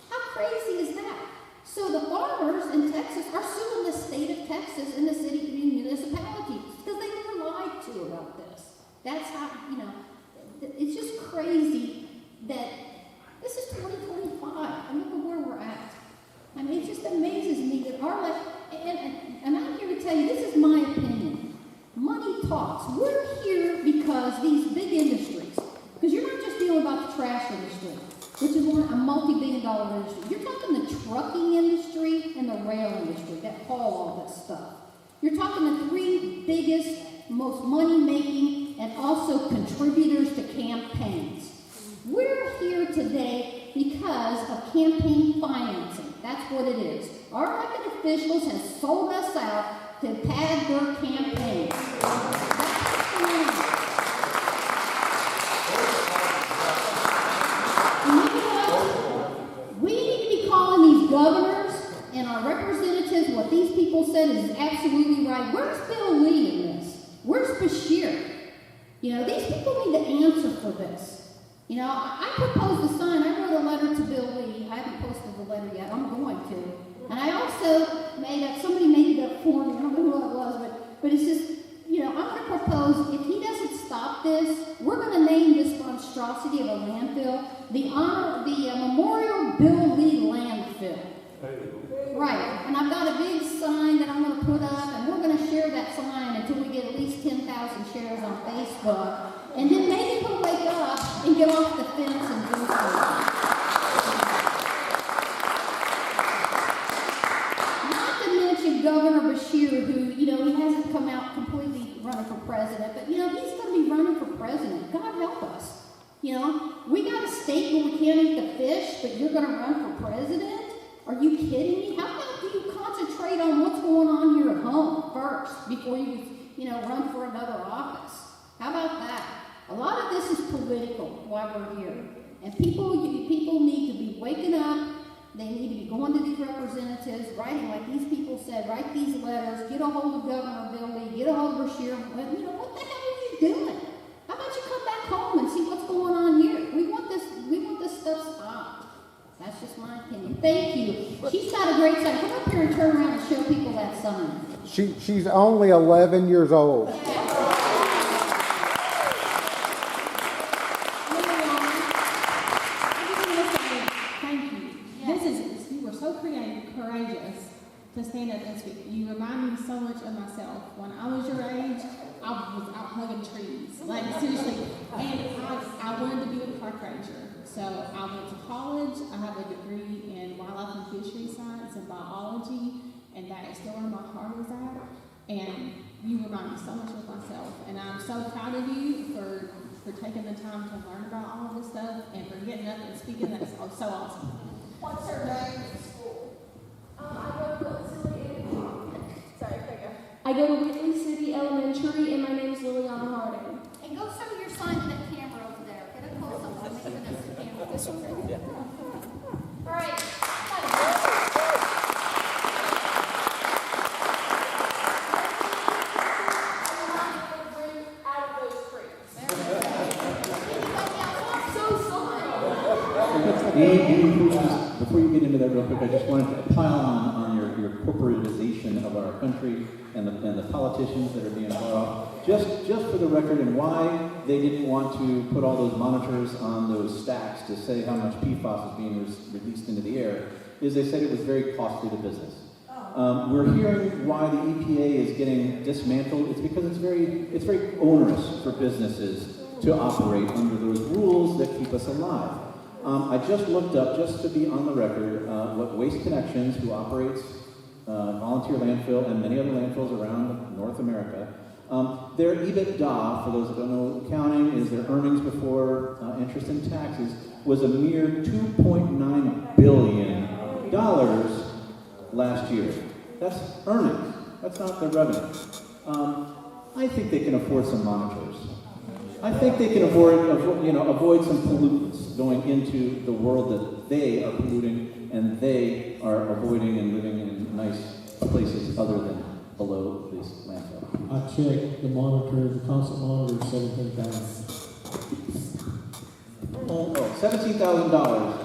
how crazy is that? So the farmers in Texas are suing the state of Texas and the city and municipalities because they were lied to about this. That's how, you know, it's just crazy that this is 2025 and look at where we're at. I mean, it just amazes me that our life, and I'm here to tell you, this is my opinion. Money talks. We're here because these big industries, because you're not just dealing about the trash industry, which is a multi-billion-dollar industry. You're talking the trucking industry and the rail industry that haul all this stuff. You're talking the three biggest, most money-making, and also contributors to campaigns. We're here today because of campaign financing. That's what it is. Our elected officials have sold us out to pad their campaigns. That's what's going on. And you know what? We need to be calling these governors and our representatives what these people said is absolutely right. Where's Bill Lee in this? Where's Bashir? You know, these people need to answer for this. You know, I proposed a sign. I wrote a letter to Bill Lee. I haven't posted the letter yet. I'm going to. And I also made up, somebody made it up for me. I don't know who it was, but it's just, you know, I'm going to propose, if he doesn't stop this, we're going to name this monstrosity of a landfill the Memorial Bill Lee Landfill. Right, and I've got a big sign that I'm going to put up, and we're going to share that sign until we get at least 10,000 shares on Facebook. And then maybe he'll wake up and get off the fence and do something. Not to mention Governor Beshear, who, you know, he hasn't come out completely running for president, but, you know, he's going to be running for president. God help us. You know, we got a state where we can't eat the fish, but you're going to run for president? Are you kidding me? How about you concentrate on what's going on here at home first before you run for another office? How about that? A lot of this is political while we're here. And people need to be waking up. They need to be going to these representatives, writing, like these people said, write these letters, get a hold of Governor Bill Lee, get a hold of Beshear. You know, what the hell are you doing? How about you come back home and see what's going on here? We want this stuff stopped. That's just my opinion. Thank you. She's got a great sign. Come up here and turn around and show people that sign. She's only 11 years old. Thank you. You were so courageous to stand up and speak. You remind me so much of myself. When I was your age, I was out hugging trees. Like, seriously. And I wanted to be a park ranger. So I went to college. I have a degree in wildlife and fishery science and biology, and that is still where my heart is at. And you remind me so much of myself. And I'm so proud of you for taking the time to learn about all of this stuff and for getting up and speaking. That's so awesome. What's her name in school? I go to Whitley City Elementary, and my name is Liliana Harding. And go show your sign to that camera over there. Get a close up. I'm making this camera. This one. Yeah. All right. Before you get into that real quick, I just wanted to pile on your corporatization of our country and the politicians that are being brought off. Just for the record, and why they didn't want to put all those monitors on those stacks to say how much PFAS is being released into the air, is they said it was very costly to business. We're hearing why the EPA is getting dismantled. It's because it's very onerous for businesses to operate under those rules that keep us alive. I just looked up, just to be on the record, what Waste Connections, who operates volunteer landfill and many other landfills around North America, their EBITDA, for those that don't know accounting, is their earnings before interest and taxes, was a mere $2.9 billion last year. That's earnings. That's not their revenue. I think they can afford some monitors. I think they can avoid some pollutants going into the world that they are polluting, and they are avoiding and living in nice places other than below this landfill. I checked the monitor, the constant monitor is $17,000. Oh, $17,000.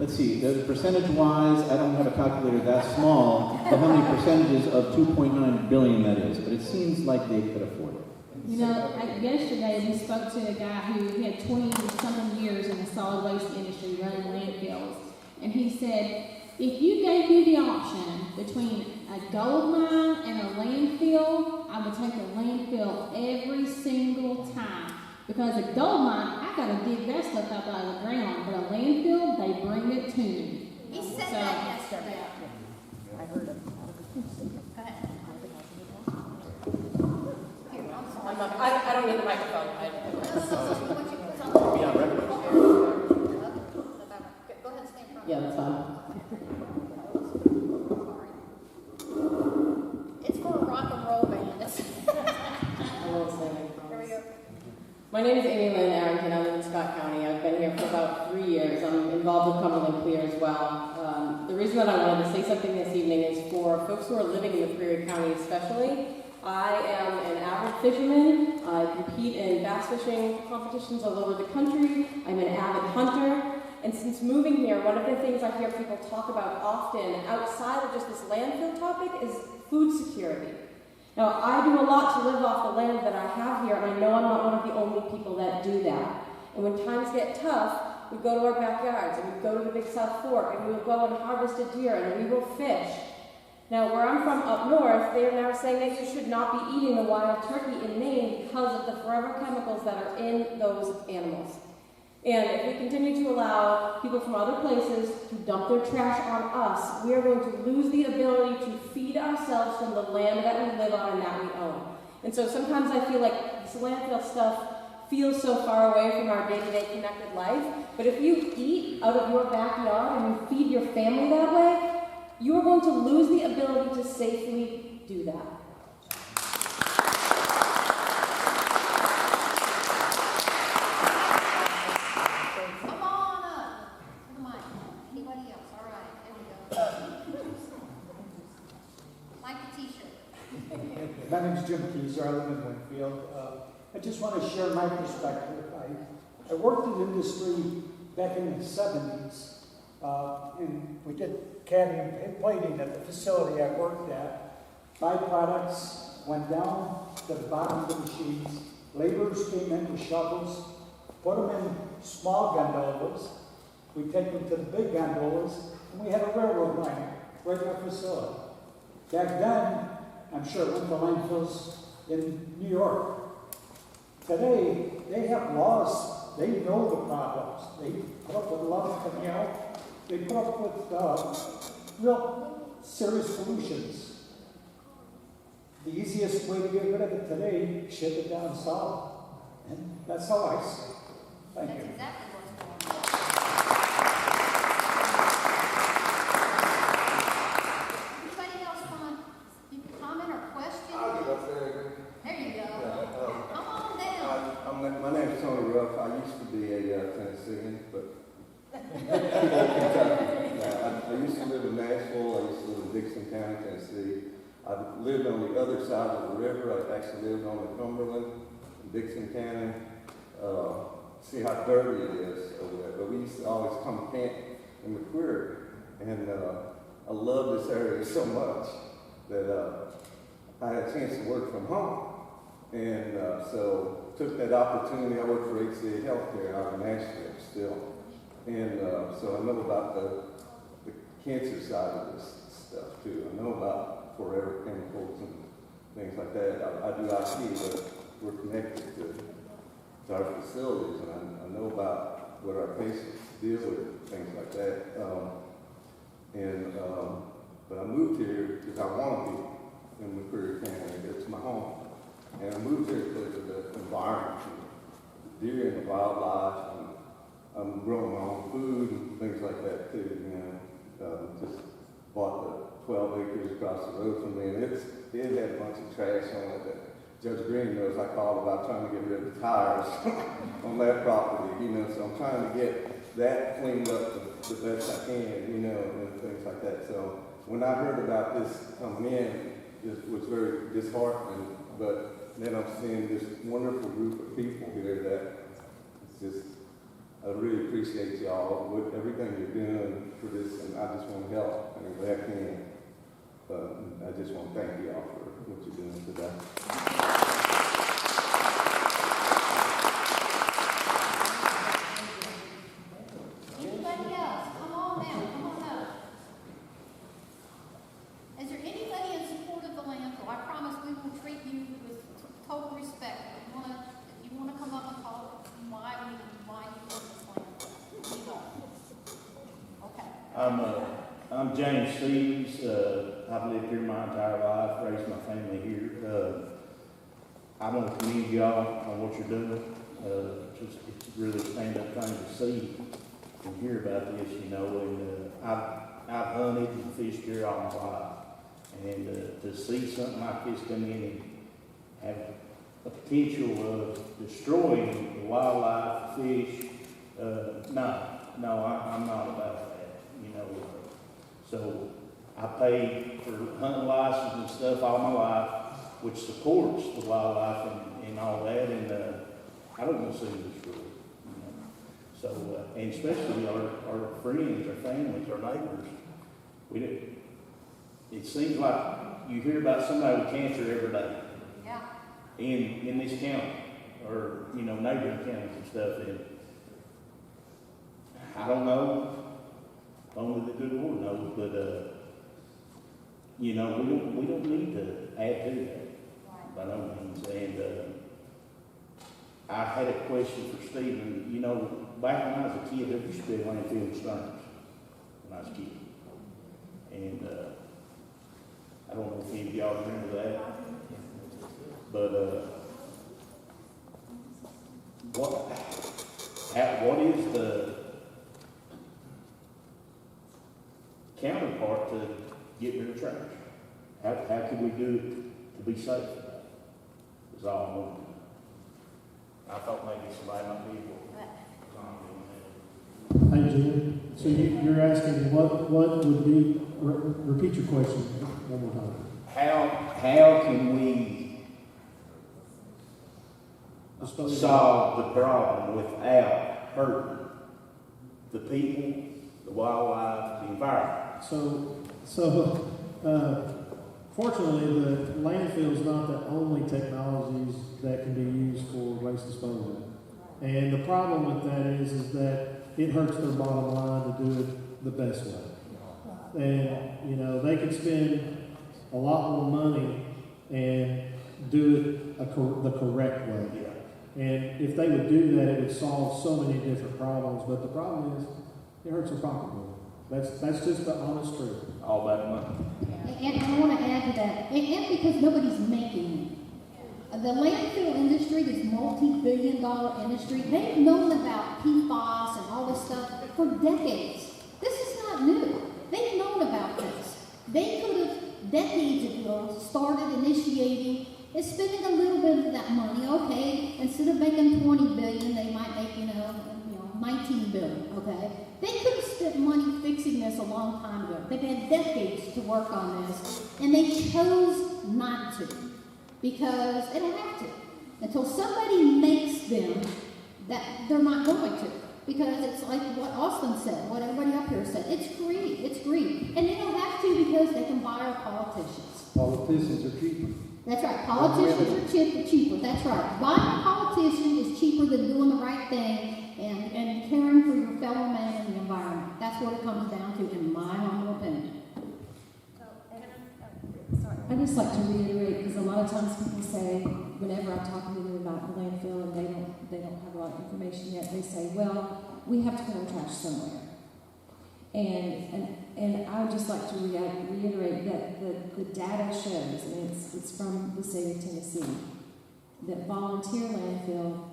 Let's see, the percentage-wise, I don't have a calculator that small, but how many percentages of 2.9 billion that is, but it seems like they could afford it. You know, yesterday we spoke to a guy who had 20-something years in the solid waste industry running landfills, and he said, if you gave me the option between a gold mine and a landfill, I would take a landfill every single time. Because a gold mine, I gotta dig that stuff up out of the ground, but a landfill, they bring it to me. He said that yesterday. I heard him. Go ahead. I don't need the microphone. Be on record. Go ahead and stand in front. Yeah, that's fine. It's for a rock and roll band. I won't say anything. Here we go. My name is Amy Lynn Arrington. I live in Scott County. I've been here for about 3 years. I'm involved with Cumberland Clear as well. The reason that I wanted to say something this evening is for folks who are living in the Prairie County especially. I am an avid fisherman. I compete in bass fishing competitions all over the country. I'm an avid hunter. And since moving here, one of the things I hear people talk about often, outside of just this landfill topic, is food security. Now, I do a lot to live off the land that I have here, and I know I'm not one of the only people that do that. And when times get tough, we go to our backyards, and we go to the Big South Fork, and we will go and harvest a deer, and we will fish. Now, where I'm from up north, they are now saying that you should not be eating the wild turkey in Maine because of the forever chemicals that are in those animals. And if we continue to allow people from other places to dump their trash on us, we are going to lose the ability to feed ourselves from the land that we live on and that we own. And so sometimes I feel like this landfill stuff feels so far away from our day-to-day connected life, but if you eat out of your backyard and you feed your family that way, you are going to lose the ability to safely do that. Come on up to the mic. Anybody else? All right, there we go. Like the t-shirt. My name is Jim Keyser. I live in Winfield. I just want to share my perspective. I worked in industry back in the 70s, and we did cadmium plating at the facility I worked at. Byproducts went down to the bottom of the machines. Laborers came in with shovels, put them in small gondolas. We take them to the big gondolas, and we had a railroad line right in our facility. Back then, I'm sure it went to landfills in New York. Today, they have laws. They know the problems. They put up with love canal. They put up with real serious solutions. The easiest way to get rid of it today, ship it down south. And that's how I see it. Thank you. That's exactly what's going on. Anybody else want to comment or question? I'll get up there. There you go. Come on down. My name is Tony Ruff. I used to be a Tennessean, but I used to live in Nashville. I used to live in Dixon County, Tennessee. I lived on the other side of the river. I actually lived on the Cumberland in Dixon County. See how dirty it is over there. But we used to always come camp in McQuarrie. And I love this area so much that I had a chance to work from home. And so took that opportunity. I work for HCA Healthcare out in Nashville still. And so I know about the cancer side of this stuff too. I know about forever chemicals and things like that. I do IT, but we're connected to our facilities, and I know about what our patients deal with, things like that. But I moved here because I want to be in McQuarrie County. It's my home. And I moved here because of the environment, the deer and the wildlife, and I'm growing my own food and things like that too, you know. Just bought the 12 acres across the road from me, and it had a bunch of trash on it that Judge Green knows I called about trying to get rid of the tires on that property, you know. So I'm trying to get that cleaned up the best I can, you know, and things like that. So when I heard about this coming in, it was very disheartening, but then I'm seeing this wonderful group of people here that it's just, I really appreciate y'all with everything you're doing for this, and I just want to help any way I can. I just want to thank y'all for what you're doing today. Anybody else? Come on now. Come on up. Is there anybody in support of the landfill? I promise we will treat you with total respect. If you want to come up and talk, why you want this landfill? You go. Okay. I'm James Stevens. I've lived here my entire life, raised my family here. I want to commend y'all on what you're doing. It's a really stand-up thing to see and hear about this, you know. And I've hunted and fished here all my life, and to see something like this come in and have a potential of destroying the wildlife, fish, no, I'm not about that, you know. So I paid for hunting license and stuff all my life, which supports the wildlife and all that, and I don't want to see this rule. So, and especially our friends, our families, our neighbors. It seems like you hear about somebody with cancer every day. Yeah. In this county, or, neighboring counties and stuff, and I don't know, only the good Lord knows, but, we don't need to add to that, by no means, and, I had a question for Stephen. Back when I was a kid, there used to be a landfill in Stearns when I was a kid. And I don't know if any of y'all remember that. But what is the counterpart to get rid of trash? How can we do it to be safe? Is all I'm wondering. I thought maybe somebody might be able to. Hey, Jim, so you're asking what would be, repeat your question one more time. How can we solve the problem without hurting the people, the wildlife, the environment? So fortunately, the landfill is not the only technologies that can be used for waste disposal. And the problem with that is that it hurts their bottom line to do it the best way. And, they could spend a lot more money and do it the correct way. And if they would do that, it would solve so many different problems. But the problem is, it hurts their pocketbook. That's just the honest truth. All about money. And I want to add to that, and because nobody's making it. The landfill industry, this multi-billion-dollar industry, they've known about PFAS and all this stuff for decades. This is not new. They've known about this. They could have, decades ago, started initiating and spending a little bit of that money. Okay, instead of making $20 billion, they might make, $19 billion, okay? They could have spent money fixing this a long time ago. They've had decades to work on this, and they chose not to. Because they don't have to. Until somebody makes them, that they're not going to. Because it's like what Austin said, what everybody up here said. It's greed. It's greed. And they don't have to because they can buy our politicians. Politicians are cheaper. That's right. Politicians are cheaper. That's right. Buying a politician is cheaper than doing the right thing and caring for your fellow man and the environment. That's what it comes down to, in my humble opinion. I just like to reiterate, because a lot of times people say, whenever I'm talking to them about the landfill and they don't have a lot of information yet, they say, well, we have to put our trash somewhere. And I would just like to reiterate that the data shows, and it's from the state of Tennessee, that volunteer landfill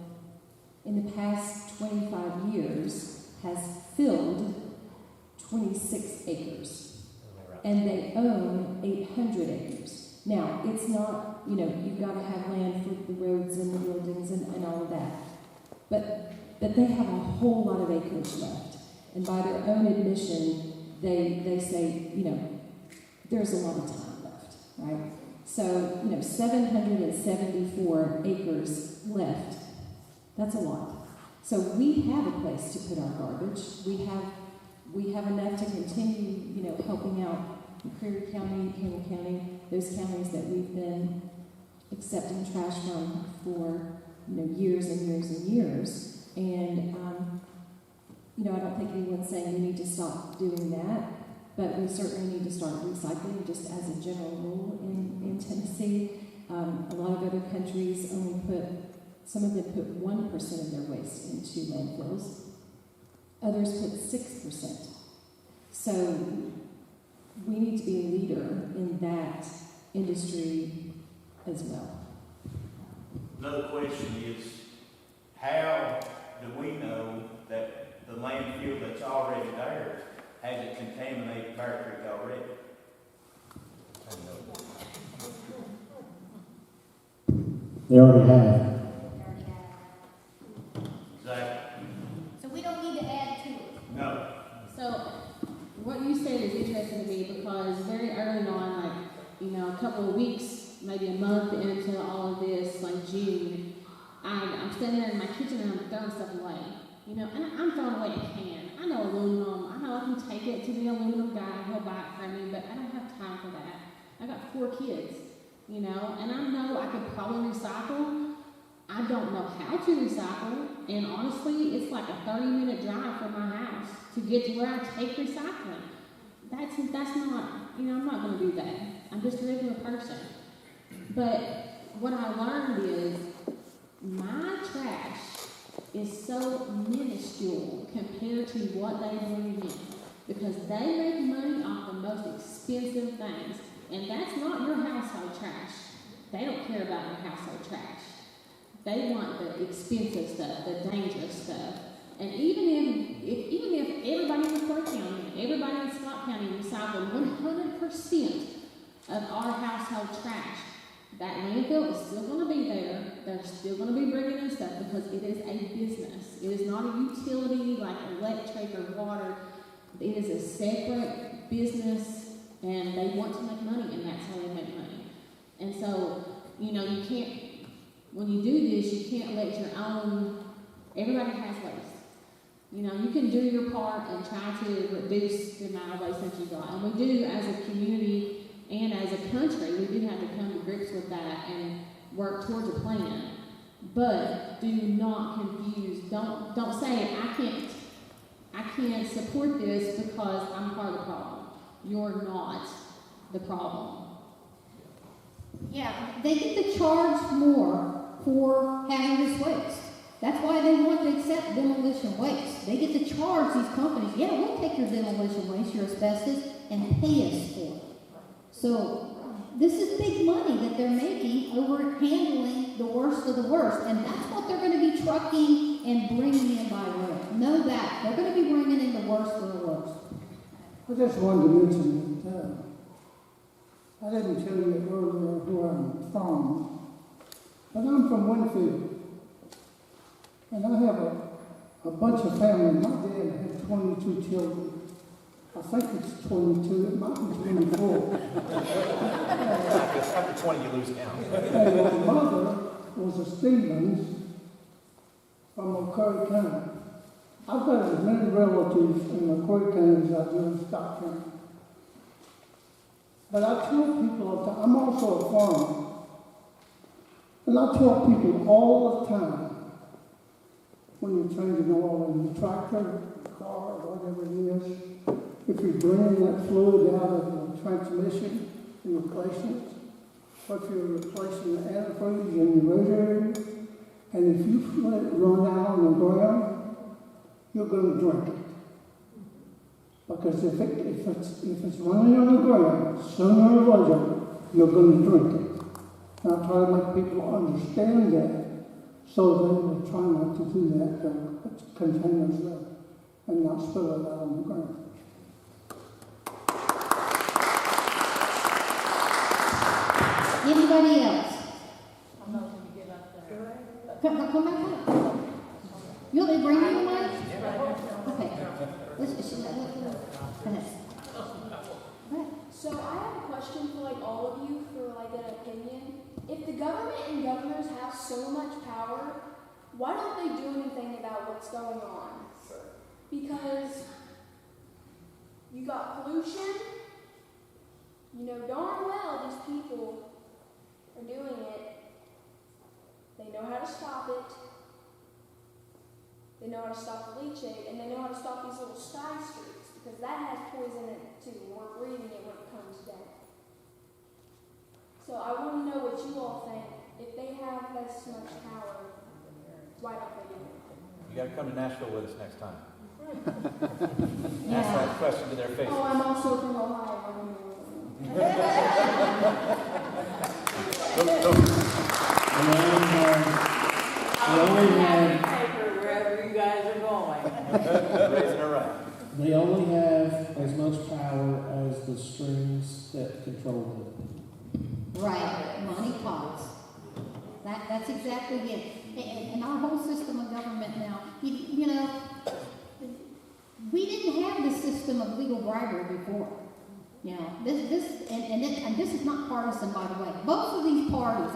in the past 25 years has filled 26 acres. And they own 800 acres. Now, it's not, you've got to have land for the roads and the buildings and all of that. But they have a whole lot of acreage left. And by their own admission, they say, there's a lot of time left, right? So, 774 acres left. That's a lot. So we have a place to put our garbage. We have enough to continue, helping out Prairie County, Campbell County, those counties that we've been accepting trash from for, years and years and years. And, I don't think anyone's saying we need to stop doing that, but we certainly need to start recycling just as a general rule in Tennessee. A lot of other countries some of them put 1% of their waste into landfills. Others put 6%. So we need to be a leader in that industry as well. Another question is, how do we know that the landfill that's already there hasn't contaminated Bear Creek already? They already have. Exactly. So we don't need to add to it. No. So what you said is interesting to me because very early on, a couple of weeks maybe a month into all of this, like June, I'm standing there in my kitchen and I'm throwing stuff away. You know, and I'm throwing away a can. I know aluminum. I know I can take it to the aluminum guy. He'll buy it for me, but I don't have time for that. I got 4 kids, you know, and I know I could probably recycle. I don't know how to recycle, and honestly, it's like a 30-minute drive from my house to get to where I take recycling. That's not, you know, I'm not going to do that. I'm just a regular person. But what I learned is my trash is so minuscule compared to what they bring in, because they make money off the most expensive things, and that's not your household trash. They don't care about your household trash. They want the expensive stuff, the dangerous stuff. And even if everybody in McCoy County, everybody in Scott County recycled 100% of our household trash, that landfill is still going to be there. They're still going to be bringing in stuff because it is a business. It is not a utility like electric or water. It is a separate business, and they want to make money, and that's how they make money. And so, you know, you can't, when you do this, you can't let your own, everybody has waste. You know, you can do your part and try to reduce the amount of waste that you got. And we do as a community and as a country, we do have to come to grips with that and work towards a plan. But do not confuse, don't say I can't support this because I'm part of the problem. You're not the problem. Yeah, they get to charge more for hazardous waste. That's why they want to accept demolition waste. They get to charge these companies, yeah, we'll take your demolition waste, your asbestos, and pay us for it. So this is big money that they're making over handling the worst of the worst. And that's what they're going to be trucking and bringing in by rail. Know that. They're going to be bringing in the worst of the worst. I just wanted to mention that I didn't tell you earlier who I'm from, but I'm from Winfield. And I have a bunch of family. My dad had 22 children. I think it's 22, it might be 24. After 20, you lose count. And my mother was a Stevens from McCoy County. I've got as many relatives in McCoy County as I do in Scott County. But I tell people all the time, I'm also a farmer. And I tell people all the time, when you're changing oil in your tractor, car, whatever it is, if you're bringing that fluid out of the transmission and replacing it, or if you're replacing the antifreeze in your radiator, and if you let it run out on the ground, you're going to drink it. Because if it's running on the ground, sooner or later, you're going to drink it. And I try to make people understand that, so they will try not to do that, put containers there, and not spill it out on the ground. Anybody else? I'm not going to get up there. Come back up. You want me to bring you the mic? Okay. Go ahead. So I have a question for like all of you for like an opinion. If the government and governors have so much power, why don't they do anything about what's going on? Because you got pollution, you know darn well these people are doing it. They know how to stop it. They know how to stop the leachate, and they know how to stop these little sky streaks, because that has poison in it too. We're breathing it when it comes down. So I want to know what you all think. If they have this much power, why don't they do it? You got to come to Nashville with us next time. Ask that question to their face. Oh, I'm also from Ohio. Wherever you guys are going. Raising her right. They only have as much power as the strings that control them. Right, money talks. That's exactly it. And our whole system of government now, you know, we didn't have the system of legal bribery before. You know, and this is not partisan, by the way. Both of these parties,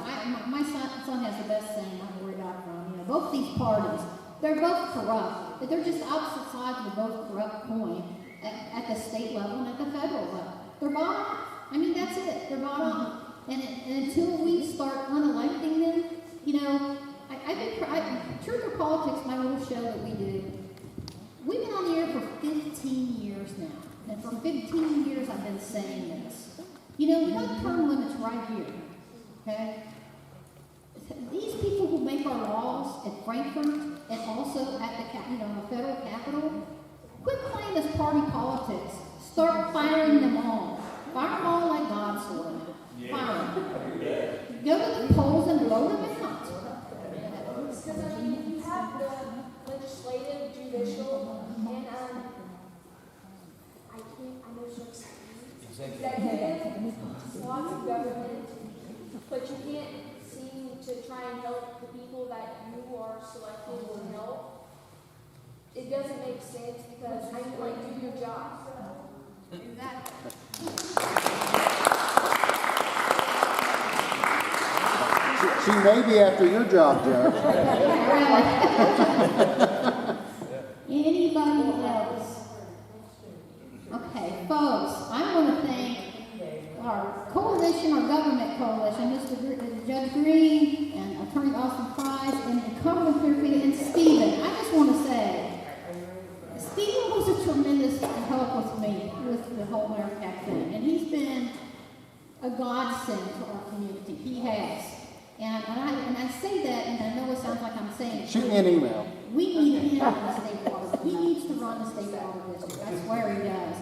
my son has the best saying I worry about from. You know, both of these parties, they're both corrupt, but they're just opposite sides of the both corrupt coin at the state level and at the federal level. They're bottom. I mean, that's it. They're bottom. And until we start unelecting them, you know, Truth or Politics, my little show that we do, we've been on the air for 15 years now. And for 15 years I've been saying this. You know, we got term limits right here. Okay? These people who make our laws at Frankfurt and also at the federal capitol, quit playing this party politics. Start firing them all. Fire them all like God sort of. Fire them. Go to the polls and blow them out. Because I mean, you have the legislative, judicial, and I know so executive, lots of government, but you can't seem to try and help the people that you are selected to help. It doesn't make sense because I do your job. Exactly. She may be after your job, Judge. Anybody else? Okay, folks, I want to thank our coalition, our government coalition, Mr. Judge Green and Attorney Austin Price and Cumberland Clearfield and Stephen. I just want to say, Stephen was a tremendous help with me with the whole Americac thing, and he's been a godsend to our community. He has. And I say that, and I know it sounds like I'm saying it. Shoot me an email. We need him in the state water. He needs to run the state water district. I swear he does.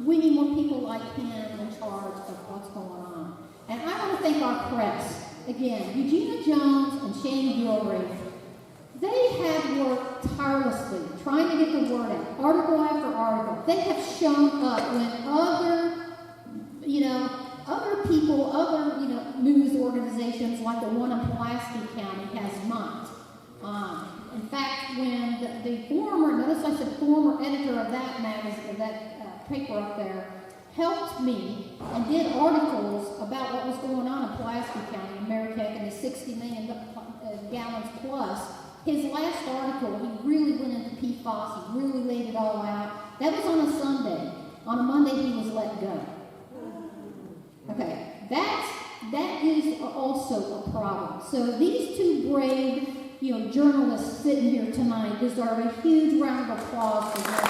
We need more people like him in charge of what's going on. And I want to thank our press. Again, Eugenia Jones and Shane Gilreath. They have worked tirelessly trying to get the word out, article after article. They have shown up when other people, news organizations like the one in Pulaski County has not. In fact, when the former, notice I said former editor of that magazine, that paper up there, helped me and did articles about what was going on in Pulaski County, Americac, and the 60 million gallons plus. His last article, he really went into PFAS, he really laid it all out. That was on a Sunday. On a Monday, he was let go. Okay, that is also a problem. So these two brave, journalists sitting here tonight deserve a huge round of applause for them.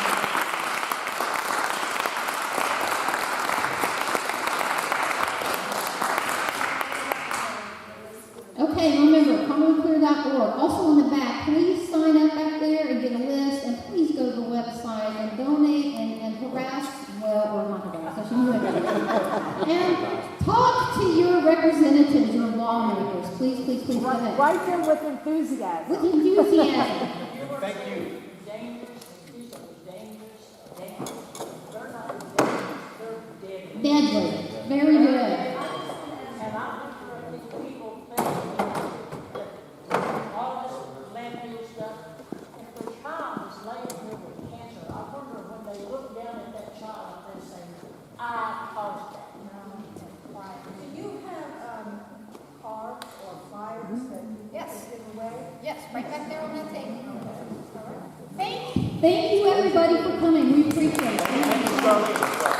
Okay, remember, CumberlandClear.org. Also in the back, please sign up back there and get a list, and please go to the website and donate and harass, or not harass, I shouldn't do it. And talk to your representatives, your lawmakers. Please go ahead. Write them with enthusiasm. With enthusiasm. Thank you. Deadly. Very good. And I'm sure these people think that all this landfill stuff, if the child is laying here with cancer, I wonder when they look down at that child, they say, I caused that. Do you have cards or flyers that you give away? Yes, right back there on that table. Thank you, everybody, for coming. We appreciate it.